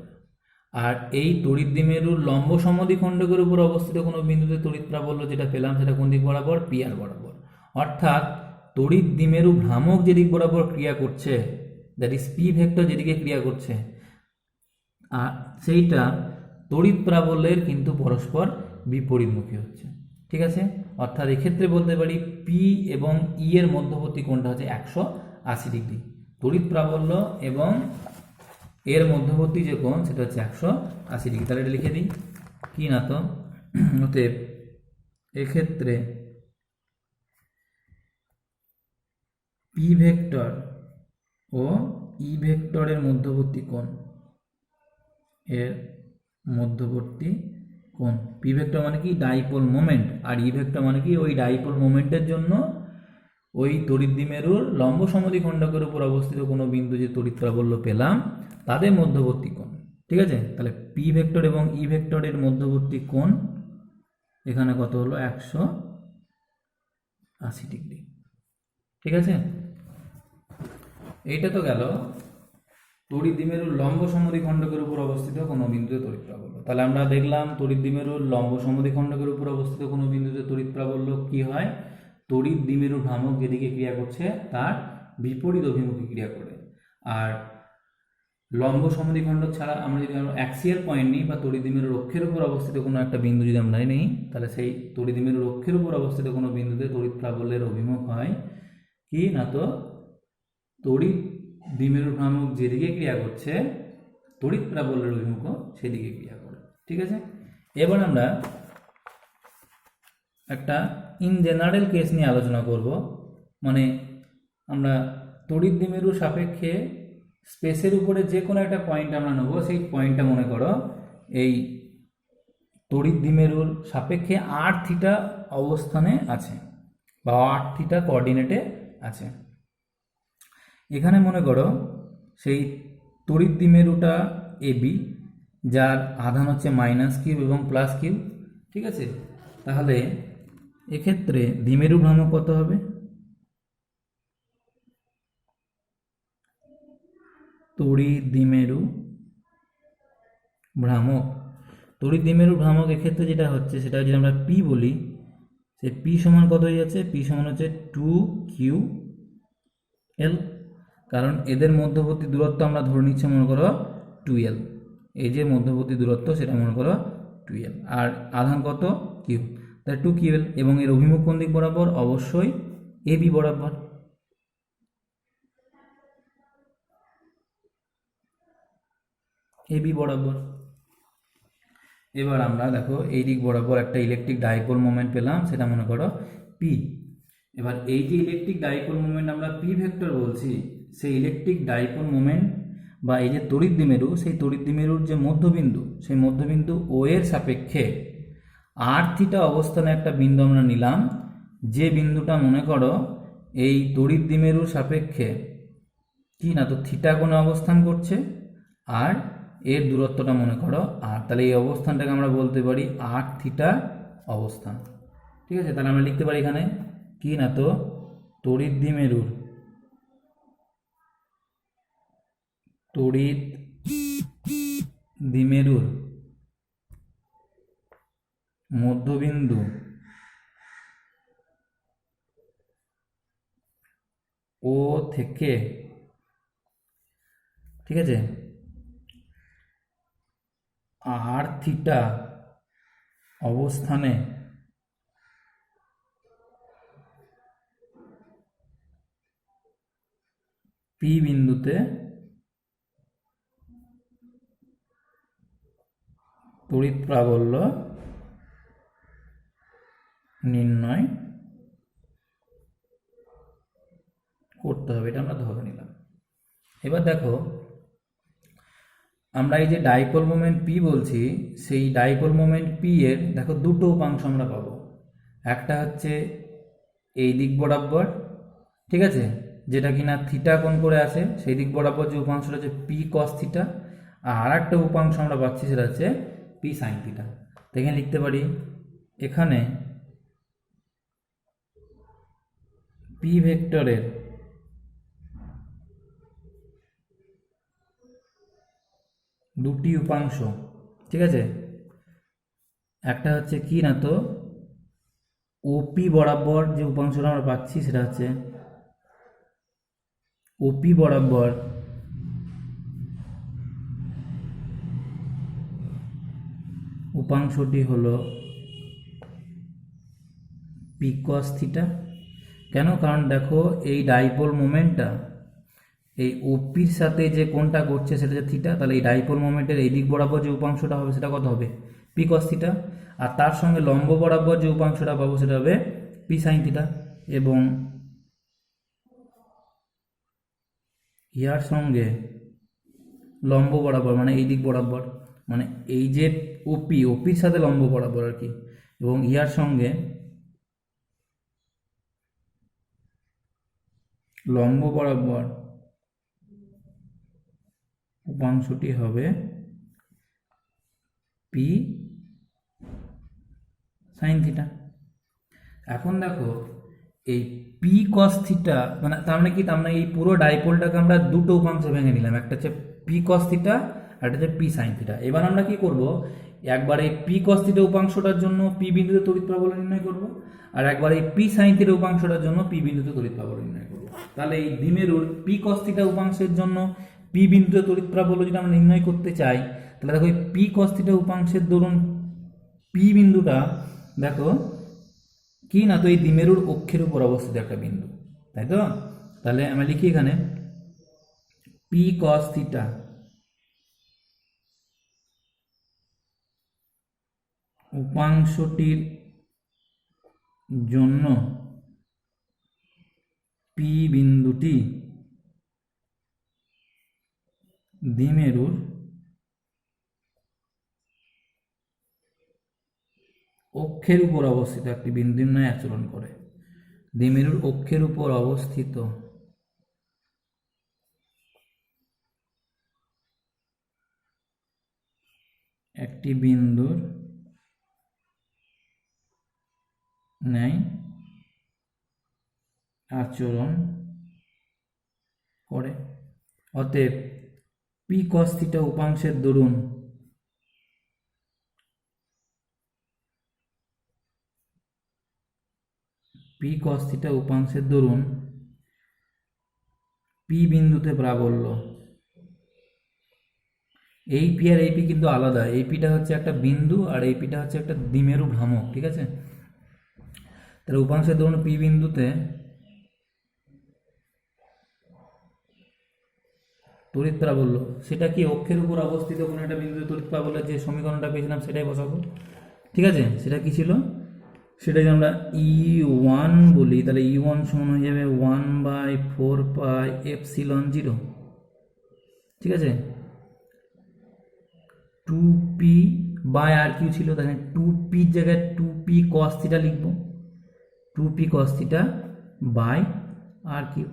আর এই তড়িৎ দ্বিমেরুর লম্ব সমদ্বিখণ্ডকের উপর অবস্থিত কোনো বিন্দুতে তড়িৎ প্রাবল্য যেটা পেলাম সেটা কোন দিক বরাবর? পিআর বরাবর। অর্থাৎ তড়িৎ দ্বিমেরু ভ্রামক যেদিক বরাবর ক্রিয়া করছে, দ্যাট ইজ পি ভেক্টর যেদিকে ক্রিয়া করছে, আর সেইটা তড়িৎ প্রাবল্যের কিন্তু পরস্পর বিপরীতমুখী হচ্ছে। ঠিক আছে, অর্থাৎ এক্ষেত্রে বলতে পারি পি এবং ই এর মধ্যবর্তী কোণটা হচ্ছে 180 ডিগ্রি। তড়িৎ প্রাবল্য এবং এর মধ্যবর্তী যে কোণ সেটা হচ্ছে 180 ডিগ্রি। তাহলে এটা লিখে দিই, কি না তো অতএব এক্ষেত্রে পি ভেক্টর ও ই ভেক্টরের মধ্যবর্তী কোণ, এর মধ্যবর্তী কোণ, পি ভেক্টর মানে কি ডাইপোল মোমেন্ট, আর ই ভেক্টর মানে কি ওই ডাইপোল মোমেন্টের জন্য ওই তড়িৎ দ্বিমেরুর লম্ব সমদ্বিখণ্ডকের উপর অবস্থিত কোনো বিন্দু যে তড়িৎ প্রাবল্য পেলাম তাদের মধ্যবর্তী কোণ। ঠিক আছে, তাহলে পি ভেক্টর এবং ই ভেক্টরের মধ্যবর্তী কোণ এখানে কত হলো 180 ডিগ্রি। ঠিক আছে, এইটা তো গেল তড়িৎ দ্বিমেরুর লম্ব সমদ্বিখণ্ডকের উপর অবস্থিত কোনো বিন্দুতে তড়িৎ প্রাবল্য। তাহলে আমরা দেখলাম তড়িৎ দ্বিমেরুর লম্ব সমদ্বিখণ্ডকের উপর অবস্থিত কোনো বিন্দুতে তড়িৎ প্রাবল্য কি হয়, তড়িৎ দ্বিমেরু ভ্রামক যেদিকে ক্রিয়া করছে তার বিপরীত অভিমুখী ক্রিয়া করে। আর লম্ব সমদ্বিখণ্ডক ছাড়া আমরা যদি অ্যাক্সিয়াল পয়েন্ট নিই বা তড়িৎ দ্বিমেরুর অক্ষের উপর অবস্থিত কোনো একটা বিন্দু যদি আমরা নিই, তাহলে সেই তড়িৎ দ্বিমেরুর অক্ষের উপর অবস্থিত কোনো বিন্দুতে তড়িৎ প্রাবল্যের অভিমুখ হয় কি না তো তড়িৎ দ্বিমেরু ভ্রামক যেদিকে ক্রিয়া করছে তড়িৎ প্রাবল্যের অভিমুখও সেদিকে ক্রিয়া করে। ঠিক আছে, এবার আমরা একটা ইন জেনারেল কেস নিয়ে আলোচনা করব। মানে আমরা তড়িৎ দ্বিমেরুর সাপেক্ষে স্পেসের উপরে যে কোনো একটা পয়েন্ট আমরা নেব, সেই পয়েন্টটা মনে করো এই তড়িৎ দ্বিমেরুর সাপেক্ষে r θ অবস্থানে আছে বা r θ কোঅর্ডিনেটে আছে। এখানে মনে করো সেই তড়িৎ দ্বিমেরুটা AB, যার আধান হচ্ছে -Q এবং +Q। ঠিক আছে, তাহলে এক্ষেত্রে দ্বিমেরু ভ্রামক কত হবে, তড়িৎ দ্বিমেরু ভ্রামক, তড়িৎ দ্বিমেরু ভ্রামক এক্ষেত্রে যেটা হচ্ছে সেটা যদি আমরা P বলি, সে P সমান কত হয়ে যাচ্ছে, P সমান হচ্ছে 2QL, কারণ এদের মধ্যবর্তী দূরত্ব আমরা ধরে নিচ্ছি মনে করো 2L, এই যে মধ্যবর্তী দূরত্ব সেটা মনে করো 2L, আর আধান কত Q, তাই 2QL, এবং এর অভিমুখ কোন দিক বরাবর, অবশ্যই AB বরাবর। AB বরাবর। এবার আমরা দেখো এই দিক বরাবর একটা ইলেকট্রিক ডাইপোল মোমেন্ট পেলাম, সেটা মনে করো P। এবার এই যে ইলেকট্রিক ডাইপোল মোমেন্ট আমরা P ভেক্টর বলছি, সেই ইলেকট্রিক ডাইপোল মোমেন্ট বা এই যে তড়িৎ দ্বিমেরু, সেই তড়িৎ দ্বিমেরুর যে মধ্যবিন্দু, সেই মধ্যবিন্দু O এর সাপেক্ষে r θ অবস্থানে একটা বিন্দু আমরা নিলাম, যে বিন্দুটা মনে করো এই তড়িৎ দ্বিমেরুর সাপেক্ষে কি না তো থিটা কোণে অবস্থান করছে, আর এর দূরত্বটা মনে করো আর, তাহলে এই অবস্থানটাকে আমরা বলতে পারি r θ অবস্থান। ঠিক আছে, তাহলে আমরা লিখতে পারি এখানে কি না তো তড়িৎ দ্বিমেরুর মধ্যবিন্দু ও থেকে, ঠিক আছে, r θ অবস্থানে P বিন্দুতে তড়িৎ প্রাবল্য নির্ণয় করতে হবে, এটা আমরা ধরে নিলাম। এবার দেখো আমরা এই যে ডাইপোল মোমেন্ট P বলছি, সেই ডাইপোল মোমেন্ট P এর দেখো দুটো উপাংশ আমরা পাবো, একটা হচ্ছে এই দিক বরাবর, ঠিক আছে, যেটা কিনা থিটা কোণ করে আছে, সেই দিক বরাবর যে উপাংশটা হচ্ছে P cos θ, আর একটা উপাংশ আমরা পাচ্ছি সেটা হচ্ছে P sin θ। তো এখানে লিখতে পারি এখানে P ভেক্টরের দুটি উপাংশ, ঠিক আছে, একটা হচ্ছে কি না তো OP বরাবর যে উপাংশটা আমরা পাচ্ছি সেটা হচ্ছে OP বরাবর উপাংশটি হলো পি কস থিটা। কেন? কারণ দেখো এই ডাইপোল মোমেন্টটা এই ওপির সাথে যে কোণটা করছে সেটা যে থিটা, তাহলে এই ডাইপোল মোমেন্টের এই দিক বরাবর যে উপাংশটা হবে সেটা কত হবে? P cos theta. আর তার সঙ্গে লম্ব বরাবর যে উপাংশটা পাবো সেটা হবে পি সাইন থিটা। এবং ইয়ার সঙ্গে লম্ব বরাবর মানে এই দিক বরাবর, মানে এই যে ওপির সাথে লম্ব বরাবর আর কি, এবং ইয়ার সঙ্গে লম্ব বরাবর উপাংশটি হবে পি সাইন থিটা। এখন দেখো এই পি কস থিটা মানে তার মানে কি, তার মানে এই পুরো ডাইপোলটাকে আমরা দুটো উপাংশে ভেঙে নিলাম, একটা হচ্ছে পি কস থিটা আর একটা হচ্ছে পি সাইন থিটা। এবার আমরা কি করব, একবার এই পি কস থিটা উপাংশটার জন্য পি বিন্দুতে তড়িৎ প্রবাহ নির্ণয় করব, আর একবার এই পি সাইন থিটা উপাংশটার জন্য পি বিন্দুতে তড়িৎ প্রবাহ নির্ণয় করব। তাহলে এই দ্বিমেরুর পি কস থিটা উপাংশের জন্য পি বিন্দুতে তড়িৎ প্রবাহ যদি আমরা নির্ণয় করতে চাই, তাহলে দেখো এই পি কস থিটা উপাংশের দরুন পি বিন্দুটা দেখো কি না, তো এই দ্বিমেরুর অক্ষের উপর অবস্থিত একটা বিন্দু, তাই তো? তাহলে আমরা লিখি এখানে পি কস থিটা উপাংশটির জন্য পি বিন্দুটি দ্বিমেরুর অক্ষের উপর অবস্থিত একটি বিন্দুর ন্যায় আচরণ করে। দ্বিমেরুর অক্ষের উপর অবস্থিত একটি বিন্দুর ন্যায় আচরণ করে। অতএব পি কস থিটা উপাংশের দরুন পি কস থিটা উপাংশের দরুন পি বিন্দুতে প্রাবল্য, এই পি আর এই পি কিন্তু আলাদা, এই পিটা হচ্ছে একটা বিন্দু আর এই পিটা হচ্ছে একটা দ্বিমেরু ভ্রামক, ঠিক আছে? তাহলে উপাংশের দরুন পি বিন্দুতে তড়িৎ প্রাবল্য, সেটা কি অক্ষের উপর অবস্থিত কোনো একটা বিন্দুতে তড়িৎ প্রাবল্যের যে সমীকরণটা পেয়েছিলাম সেটাই বসাবো, ঠিক আছে? সেটা কি ছিল? সেটা যদি আমরা E1 বলি, তাহলে E1 সমান হয়ে যাবে 1/4 এপসিলন 0, ঠিক আছে? 2p বাই আর কিউ ছিল, তাহলে 2p জায়গায় 2p cos থিটা লিখব, 2p cos theta by R Q,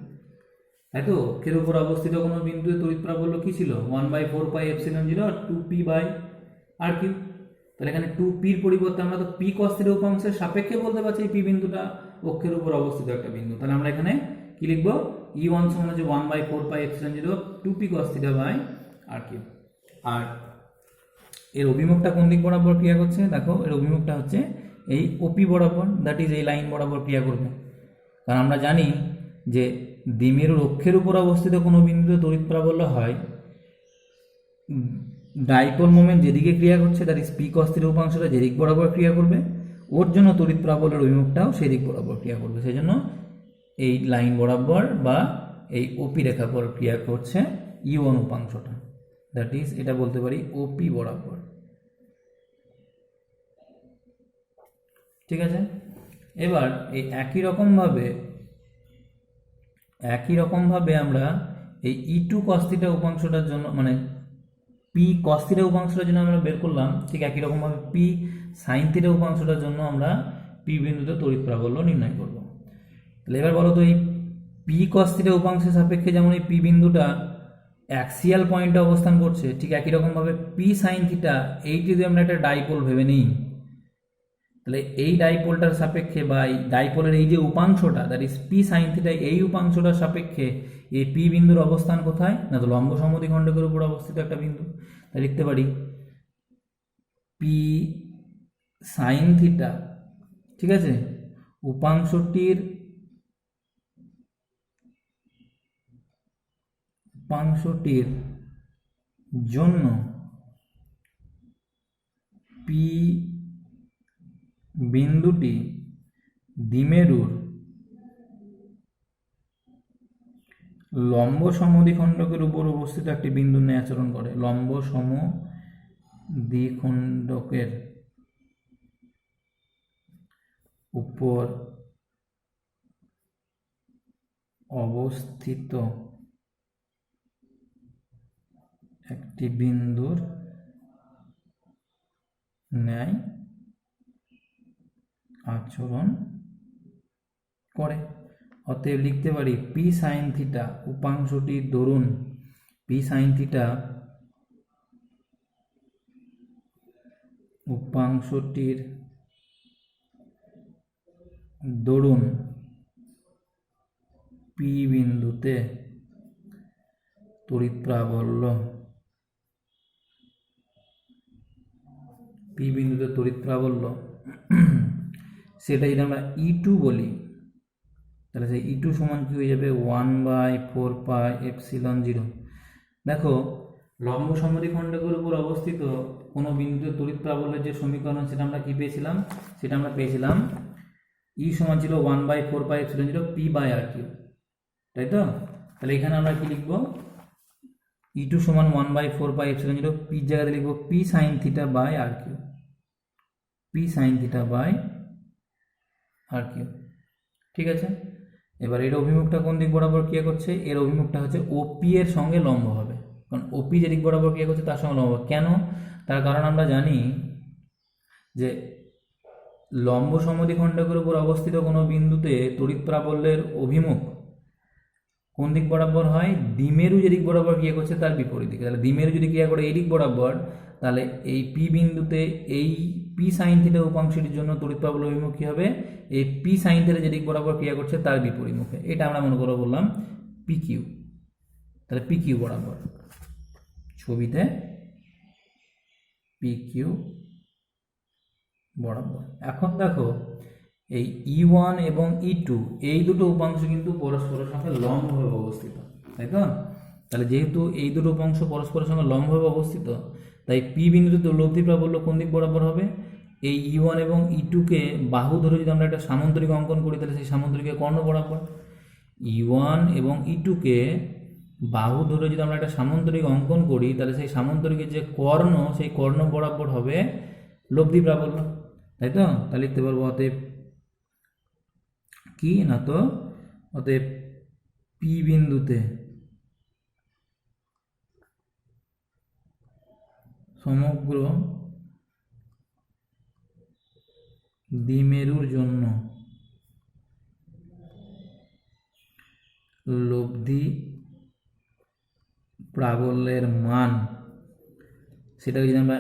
তাই তো? অক্ষের উপর অবস্থিত কোনো বিন্দুতে তড়িৎ প্রাবল্য কি ছিল? 1/4 epsilon 0 R 2p by R Q. তাহলে এখানে 2pর পরিবর্তে আমরা তো p cos থিটা উপাংশের সাপেক্ষে বলতে পারছি এই p বিন্দুটা অক্ষের উপর অবস্থিত একটা বিন্দু। তাহলে আমরা এখানে কি লিখব? E1 সমান হচ্ছে 1/4 epsilon 0 2p cos theta by R cube. আর এর অভিমুখটা কোন দিক বরাবর ক্রিয়া করছে? দেখো এর অভিমুখটা হচ্ছে এই ওপি বরাবর, দ্যাট ইজ এই লাইন বরাবর ক্রিয়া করবে। কারণ আমরা জানি যে দ্বিমেরুর অক্ষের উপর অবস্থিত কোনো বিন্দুতে তড়িৎ প্রাবল্য হয় ডাইপোল মোমেন্ট যেদিকে ক্রিয়া করছে, that is P cos theta উপাংশটা যেদিক বরাবর ক্রিয়া করবে, ওর জন্য তড়িৎ প্রাবল্যের অভিমুখটাও সেদিক বরাবর ক্রিয়া করবে। সেই জন্য এই লাইন বরাবর বা এই ওপি রেখা পর ক্রিয়া করছে E1 উপাংশটা, দ্যাট ইজ এটা বলতে পারি ওপি বরাবর, ঠিক আছে? এবার এই একই রকমভাবে আমরা এই E2 cos থিটা উপাংশটার জন্য মানে p cos থিটা উপাংশটার জন্য আমরা বের করলাম, ঠিক একই রকমভাবে p sin থিটা উপাংশটার জন্য আমরা p বিন্দুতে তড়িৎ প্রাবল্য নির্ণয় করব। তাহলে এবার বলো তো এই p cos থিটা উপাংশের সাপেক্ষে যেমন এই p বিন্দুটা অ্যাক্সিয়াল পয়েন্টে অবস্থান করছে, ঠিক একই রকমভাবে p sin থিটা এইটি যদি আমরা একটা ডাইপোল ভেবে নিই, তাহলে এই ডাইপোলটার সাপেক্ষে বা এই ডাইপোলের এই যে উপাংশটা that is P sine theta, এই উপাংশটার সাপেক্ষে এই পি বিন্দুর অবস্থান কোথায়? না তো লম্ব সমদ্বিখণ্ডকের উপর অবস্থিত একটা বিন্দু। তাই লিখতে পারি পি সাইন থিটা, ঠিক আছে, উপাংশটির জন্য পি বিন্দুটি দ্বিমেরুর লম্ব সমদ্বিখণ্ডকের উপর অবস্থিত একটি বিন্দু নিয়ে আচরণ করে। লম্ব সমদ্বিখণ্ডকের উপর অবস্থিত একটি বিন্দুর ন্যায় আচরণ করে। অতএব লিখতে পারি পি সাইন থিটা উপাংশটির দরুন পি সাইন থিটা উপাংশটির দরুন পি বিন্দুতে তড়িৎ প্রাবল্য সেটা যদি আমরা E2 বলি তাহলে সেই E2 সমান কি হয়ে যাবে 1/4πε0। দেখো লম্ব সমদ্বিখণ্ডকের উপর অবস্থিত কোনো বিন্দুতে তড়িৎ প্রাবল্যের যে সমীকরণ সেটা আমরা কি পেয়েছিলাম, সেটা আমরা পেয়েছিলাম E সমান ছিল 1/4πε0 p/r3, তাই তো। তাহলে এখানে আমরা কি লিখব, E2 সমান 1/4πε0 p জায়গাতে লিখব p sin θ/r3, p sin θ/r3। ঠিক আছে, এবার এর অভিমুখটা কোন দিক বরাবর ক্রিয়া করছে, এর অভিমুখটা হচ্ছে ওপি এর সঙ্গে লম্ব হবে, কারণ ওপি যে দিক বরাবর ক্রিয়া করছে তার সঙ্গে লম্ব হবে। কেন, তার কারণ আমরা জানি যে লম্ব সমদ্বিখণ্ডকের উপর অবস্থিত কোনো বিন্দুতে তড়িৎ প্রাবল্যের অভিমুখ কোন দিক বরাবর হয়, দ্বিমেরু যে দিক বরাবর ক্রিয়া করছে তার বিপরীত দিকে। তাহলে দ্বিমেরু যদি ক্রিয়া করে এই দিক বরাবর, তাহলে এই পি বিন্দুতে এই পি সাইন থিটা উপাংশটির জন্য তড়িৎ প্রাবল্য অভিমুখ কি হবে, এই পি সাইন থিটা যে দিক বরাবর ক্রিয়া করছে তার বিপরীত মুখে। এটা আমরা মনে করে বললাম পি কিউ। তাহলে পি কিউ বরাবর, ছবিতে পি কিউ বরাবর। এখন দেখো এই E1 এবং E2 এই দুটো উপাংশ কিন্তু পরস্পরের সঙ্গে লম্বভাবে অবস্থিত, তাই তো। তাহলে যেহেতু এই দুটো উপাংশ পরস্পরের সঙ্গে লম্বভাবে অবস্থিত, তাই পি বিন্দুতে লব্ধি প্রাবল্য কোন দিক বরাবর হবে, এই E1 এবং E2 কে বাহু ধরে যদি আমরা একটা সামান্তরিক অঙ্কন করি তাহলে সেই সামান্তরিকের কর্ণ বরাবর। E1 এবং E2 কে বাহু ধরে যদি আমরা একটা সামান্তরিক অঙ্কন করি তাহলে সেই সামান্তরিকের যে কর্ণ সেই কর্ণ বরাবর হবে লব্ধি প্রাবল্য, তাই তো। তাহলে লিখতে পারবো অতএব কি না, তো অতএব পি বিন্দুতে সমগ্র দ্বিমেরুর জন্য লব্ধি প্রাবল্যের মান, সেটাকে যদি আমরা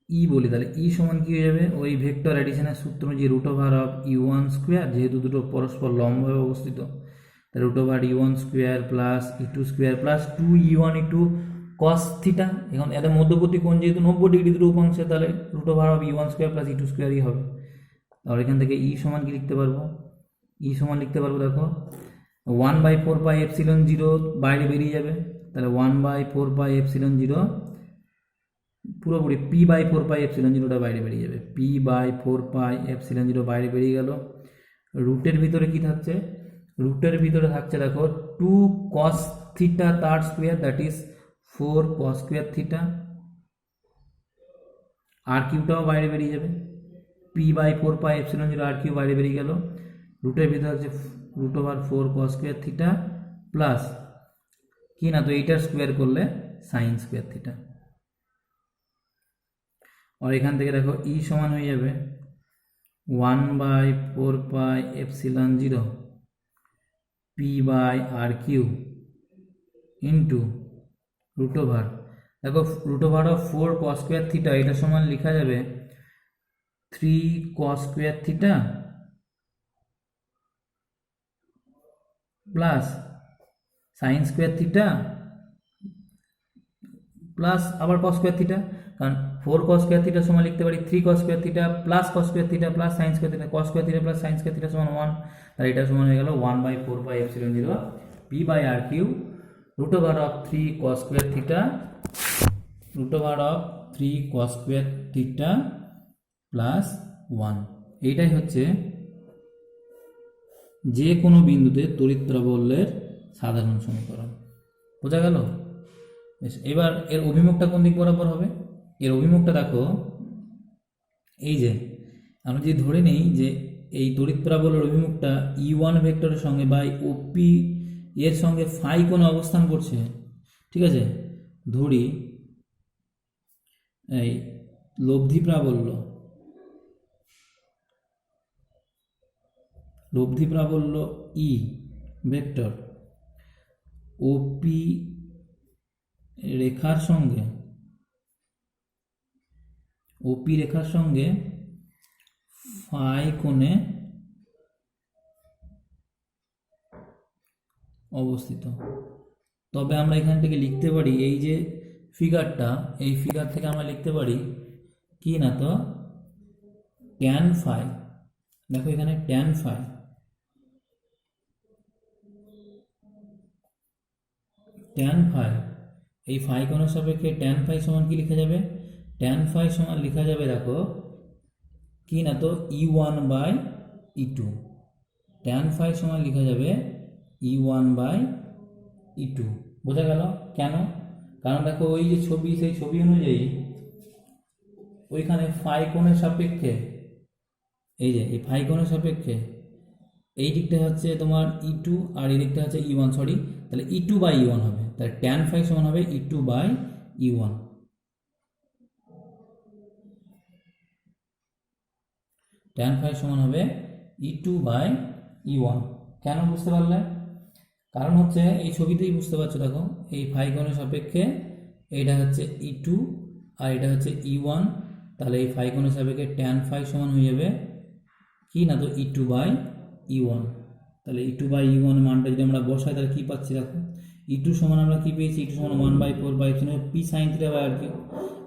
ই বলি তাহলে ই সমান কি হয়ে যাবে, ওই ভেক্টর অ্যাডিশনের সূত্র অনুযায়ী √(E1²), যেহেতু দুটো পরস্পর লম্বভাবে অবস্থিত, তাহলে √(E1² plus E2² plus 2E1 cos theta. এখন এদের মধ্যবর্তী কোণ যেহেতু 90 ডিগ্রি দুটো উপাংশে, তাহলে √(E1² প্লাস E2² হবে। আর এখান থেকে ই সমান কি লিখতে পারবো, ই সমান লিখতে পারবো দেখো 1/4πε0 বাইরে বেরিয়ে যাবে, তাহলে 1/4πε0 পুরোপুরি p/4πε0টা বাইরে বেরিয়ে যাবে, p/4πε0 বাইরে বেরিয়ে গেল। রুটের ভিতরে কি থাকছে, রুটের ভিতরে থাকছে দেখো 2 cos θ তার স্কোয়ার, দ্যাট ইজ 4 cos² θ। আর কিউটাও বাইরে বেরিয়ে যাবে, p/4πε0 আর কিউ বাইরে বেরিয়ে গেল। রুটের ভিতরে হচ্ছে √4 cos² θ প্লাস কি না, তো এইটার স্কোয়ার করলে sin² θ। আর এখান থেকে দেখো ই সমান হয়ে যাবে 1/4πε0 p/r³ ইন্টু √, দেখো √4 cos² θ এটা সমান লেখা যাবে 3 cos² θ প্লাস sin² θ প্লাস আবার cos² θ, কারণ 4 cos² θ সমান লিখতে পারি 3 cos² θ plus cos² θ plus sin² θ, cos² θ plus sin² θ সমান 1, তাহলে এটা সমান হয়ে গেল 1/4πε0 p/r³ √3 cos² θ √3 3 cos square theta plus 1। এইটাই হচ্ছে যে কোনো বিন্দুতে তড়িৎ প্রাবল্যের সাধারণ সমীকরণ। বোঝা গেল? বেশ, এবার এর অভিমুখটা কোন দিক বরাবর হবে? এর অভিমুখটা দেখো, এই যে আমরা যদি ধরে নিই যে এই তড়িৎ প্রাবল্যের অভিমুখটা E1 ভেক্টরের সঙ্গে বা OP এর সঙ্গে ফাই কোণে অবস্থান করছে, ঠিক আছে? ধরি এই লব্ধি প্রাবল্য E ভেক্টর OP রেখার সঙ্গে ফাই কোণে অবস্থিত। তবে আমরা এখান থেকে লিখতে পারি, এই যে ফিগারটা, এই ফিগার থেকে আমরা লিখতে পারি কি না তো ট্যান ফাই। দেখো এখানে ট্যান ফাই, এই ফাই কোণের সাপেক্ষে ট্যান ফাই সমান কি লেখা যাবে? ট্যান ফাই সমান লেখা যাবে দেখো কি না তো E1/E2। ট্যান ফাই সমান লেখা যাবে E1/E2। বোঝা গেল কেন? কারণ দেখো ওই যে ছবি, সেই ছবি অনুযায়ী ওইখানে ফাই কোণের সাপেক্ষে, এই যে এই ফাই কোণের সাপেক্ষে এই দিকটা হচ্ছে তোমার E2 আর এই দিকটা হচ্ছে E1, সরি, তাহলে E2/E1 হবে। তাহলে ট্যান ফাই সমান হবে E2/E1। ট্যান ফাই সমান হবে E2/E1। কেন বুঝতে পারলে? কারণ হচ্ছে এই ছবিতেই বুঝতে পারছো, দেখো এই ফাই কোণের সাপেক্ষে এইটা হচ্ছে E2 আর এটা হচ্ছে E1, তাহলে এই ফাই কোণের সাপেক্ষে ট্যান ফাই সমান হয়ে যাবে কি না তো E2/E1। তাহলে E2/E1 মানটা যদি আমরা বসাই তাহলে কি পাচ্ছি দেখো, E2 সমান আমরা কি পেয়েছি? E2 সমান 1/4 P sin θ by r cube.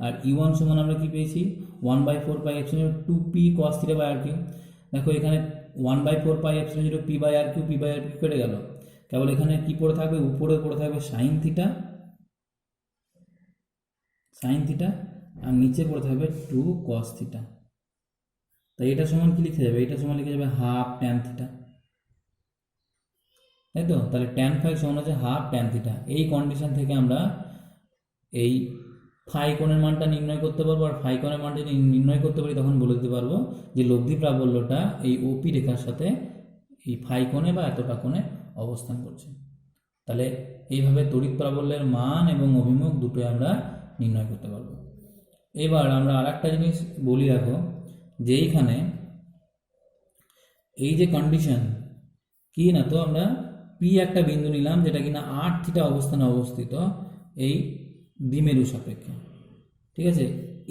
আর E1 সমান আমরা কি পেয়েছি? 1/4 2P cos θ by r Q. দেখো এখানে 1/4 P/r কিউ কেটে গেল, কেবল এখানে কি পড়ে থাকবে? উপরে পড়ে থাকবে sin θ আর নিচে পড়ে থাকবে 2 cos θ। তাই এটা সমান কি লিখে যাবে? এটা সমান লিখে যাবে হাফ ট্যান থিটা, তাই তো? তাহলে ট্যান ফাই সমান হচ্ছে হাফ ট্যান থিটা। এই কন্ডিশন থেকে আমরা এই ফাই কোণের মানটা নির্ণয় করতে পারবো। আর ফাই কোণের মানটা যদি নির্ণয় করতে পারি তখন বলে দিতে পারবো যে লব্ধি প্রাবল্যটা এই ওপি রেখার সাথে এই ফাই কোণে বা এতটা কোণে অবস্থান করছে। তাহলে এইভাবে তড়িৎ প্রাবল্যের মান এবং অভিমুখ দুটোই আমরা নির্ণয় করতে পারবো। এবার আমরা আর একটা জিনিস বলি, রাখো যে এইখানে এই যে কন্ডিশন কি না তো আমরা পি একটা বিন্দু নিলাম যেটা কিনা r θ অবস্থানে অবস্থিত এই দ্বিমেরু সাপেক্ষে, ঠিক আছে?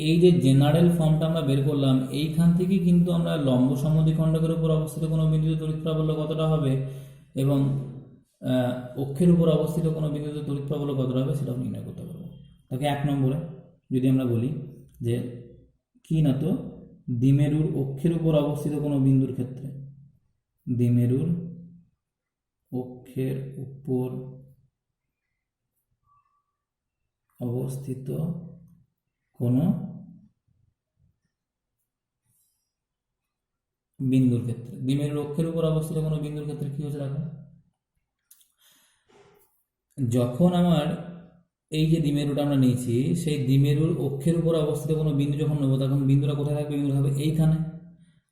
এই যে জেনারেল ফর্মটা আমরা বের করলাম, এইখান থেকে কিন্তু আমরা লম্ব সমদ্বিখণ্ডকের উপর অবস্থিত কোনো বিন্দুতে তড়িৎ প্রাবল্য কতটা হবে এবং অক্ষের উপর অবস্থিত কোনো বিন্দুতে তড়িৎ প্রাবল্য কতটা হবে সেটাও নির্ণয় করতে পারবো। তাকে 1 নম্বরে যদি আমরা বলি যে কি না তো দ্বিমেরুর অক্ষের উপর অবস্থিত কোনো বিন্দুর ক্ষেত্রে, দ্বিমেরুর অক্ষের উপর অবস্থিত কোনো বিন্দুর ক্ষেত্রে, দ্বিমেরুর অক্ষের উপর অবস্থিত কোনো বিন্দুর ক্ষেত্রে কি হচ্ছে দেখো, যখন আমার এই যে দ্বিমেরুটা আমরা নিয়েছি সেই দ্বিমেরুর অক্ষের উপর অবস্থিত কোনো বিন্দু যখন নেবো তখন বিন্দুটা কোথায় থাকবে? বিন্দু থাকবে এইখানে।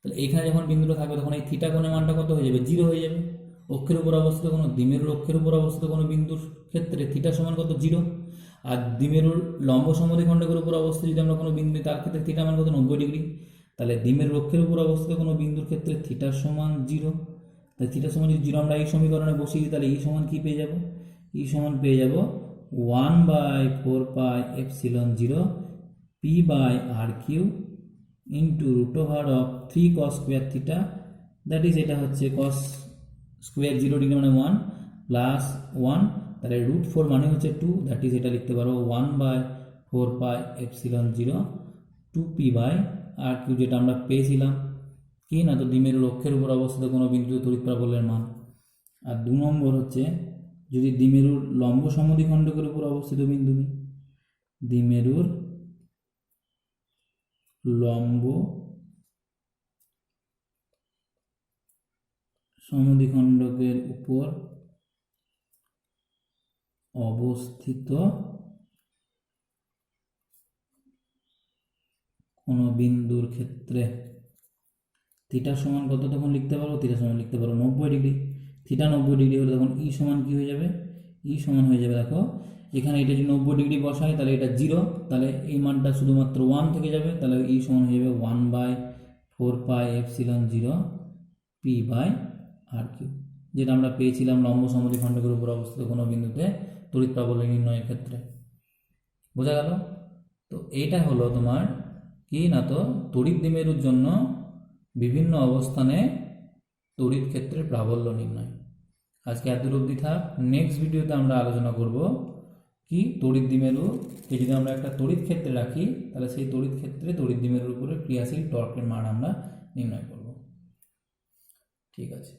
তাহলে এইখানে যখন বিন্দুটা থাকবে তখন এই থিটা কোণের মানটা কত হয়ে যাবে? 0 হয়ে যাবে। অক্ষের উপর অবস্থিত কোনো দ্বিমেরুর অক্ষের উপর অবস্থিত কোনো বিন্দুর ক্ষেত্রে থিটা সমান কত? 0। আর দ্বিমেরুর লম্ব সমদ্বিখণ্ডকের উপর অবস্থিত যদি আমরা কোনো বিন্দু নিই তার ক্ষেত্রে থিটা মান কত? 90 ডিগ্রি। তাহলে দ্বিমেরুর অক্ষের উপর অবস্থিত কোনো বিন্দুর ক্ষেত্রে থিটা সমান 0। তাহলে থিটা সমান যদি 0 আমরা এই সমীকরণে বসিয়ে দিই তাহলে ই সমান কি পেয়ে যাব? ই সমান পেয়ে যাব 1/4πε0 P/r3 into √3 cos square theta, that is এটা হচ্ছে cos স্কোয়ার 0 ডিগ্রি মানে 1 প্লাস 1, তাহলে √4 মানে হচ্ছে 2, দ্যাট ইজ এটা লিখতে পারবো 1/4πε0 2P/r3 যেটা আমরা পেয়েছিলাম কি না তো দ্বিমেরুর অক্ষের উপর অবস্থিত কোনো বিন্দুতে তড়িৎ প্রাবল্যের মান। আর 2 নম্বর হচ্ছে যদি দ্বিমেরুর লম্ব সমদ্বিখণ্ডকের উপর অবস্থিত বিন্দু নিই, দ্বিমেরুর লম্ব সমদ্বিখণ্ডকের উপর অবস্থিত কোনো বিন্দুর ক্ষেত্রে থিটা সমান কত তখন লিখতে পারো? থিটা সমান লিখতে পারো 90 ডিগ্রি। থিটা 90 ডিগ্রি হলে তখন ই সমান কি হয়ে যাবে? ই সমান হয়ে যাবে, দেখো এখানে এটা যদি 90 ডিগ্রি বসাই তাহলে এটা 0, তাহলে এই মানটা শুধুমাত্র 1 থেকে যাবে, তাহলে ই সমান হয়ে যাবে 1/4πε0 p/r3, যেটা আমরা পেয়েছিলাম লম্ব সমদ্বিখণ্ডকের উপর অবস্থিত কোনো বিন্দুতে তড়িৎ প্রাবল্য নির্ণয়ের ক্ষেত্রে। বোঝা গেল? তো এইটা হলো তোমার কি না, তো তড়িৎ দ্বিমেরুর জন্য বিভিন্ন অবস্থানে তড়িৎ ক্ষেত্রের প্রাবল্য নির্ণয়। আজকে এত অবধি থাক। নেক্সট ভিডিওতে আমরা আলোচনা করব কি তড়িৎ দ্বিমেরুকে যদি আমরা একটা তড়িৎ ক্ষেত্রে রাখি তাহলে সেই তড়িৎ ক্ষেত্রে তড়িৎ দ্বিমেরুর উপরে ক্রিয়াশীল টর্কের মান আমরা নির্ণয় করব। ঠিক আছে।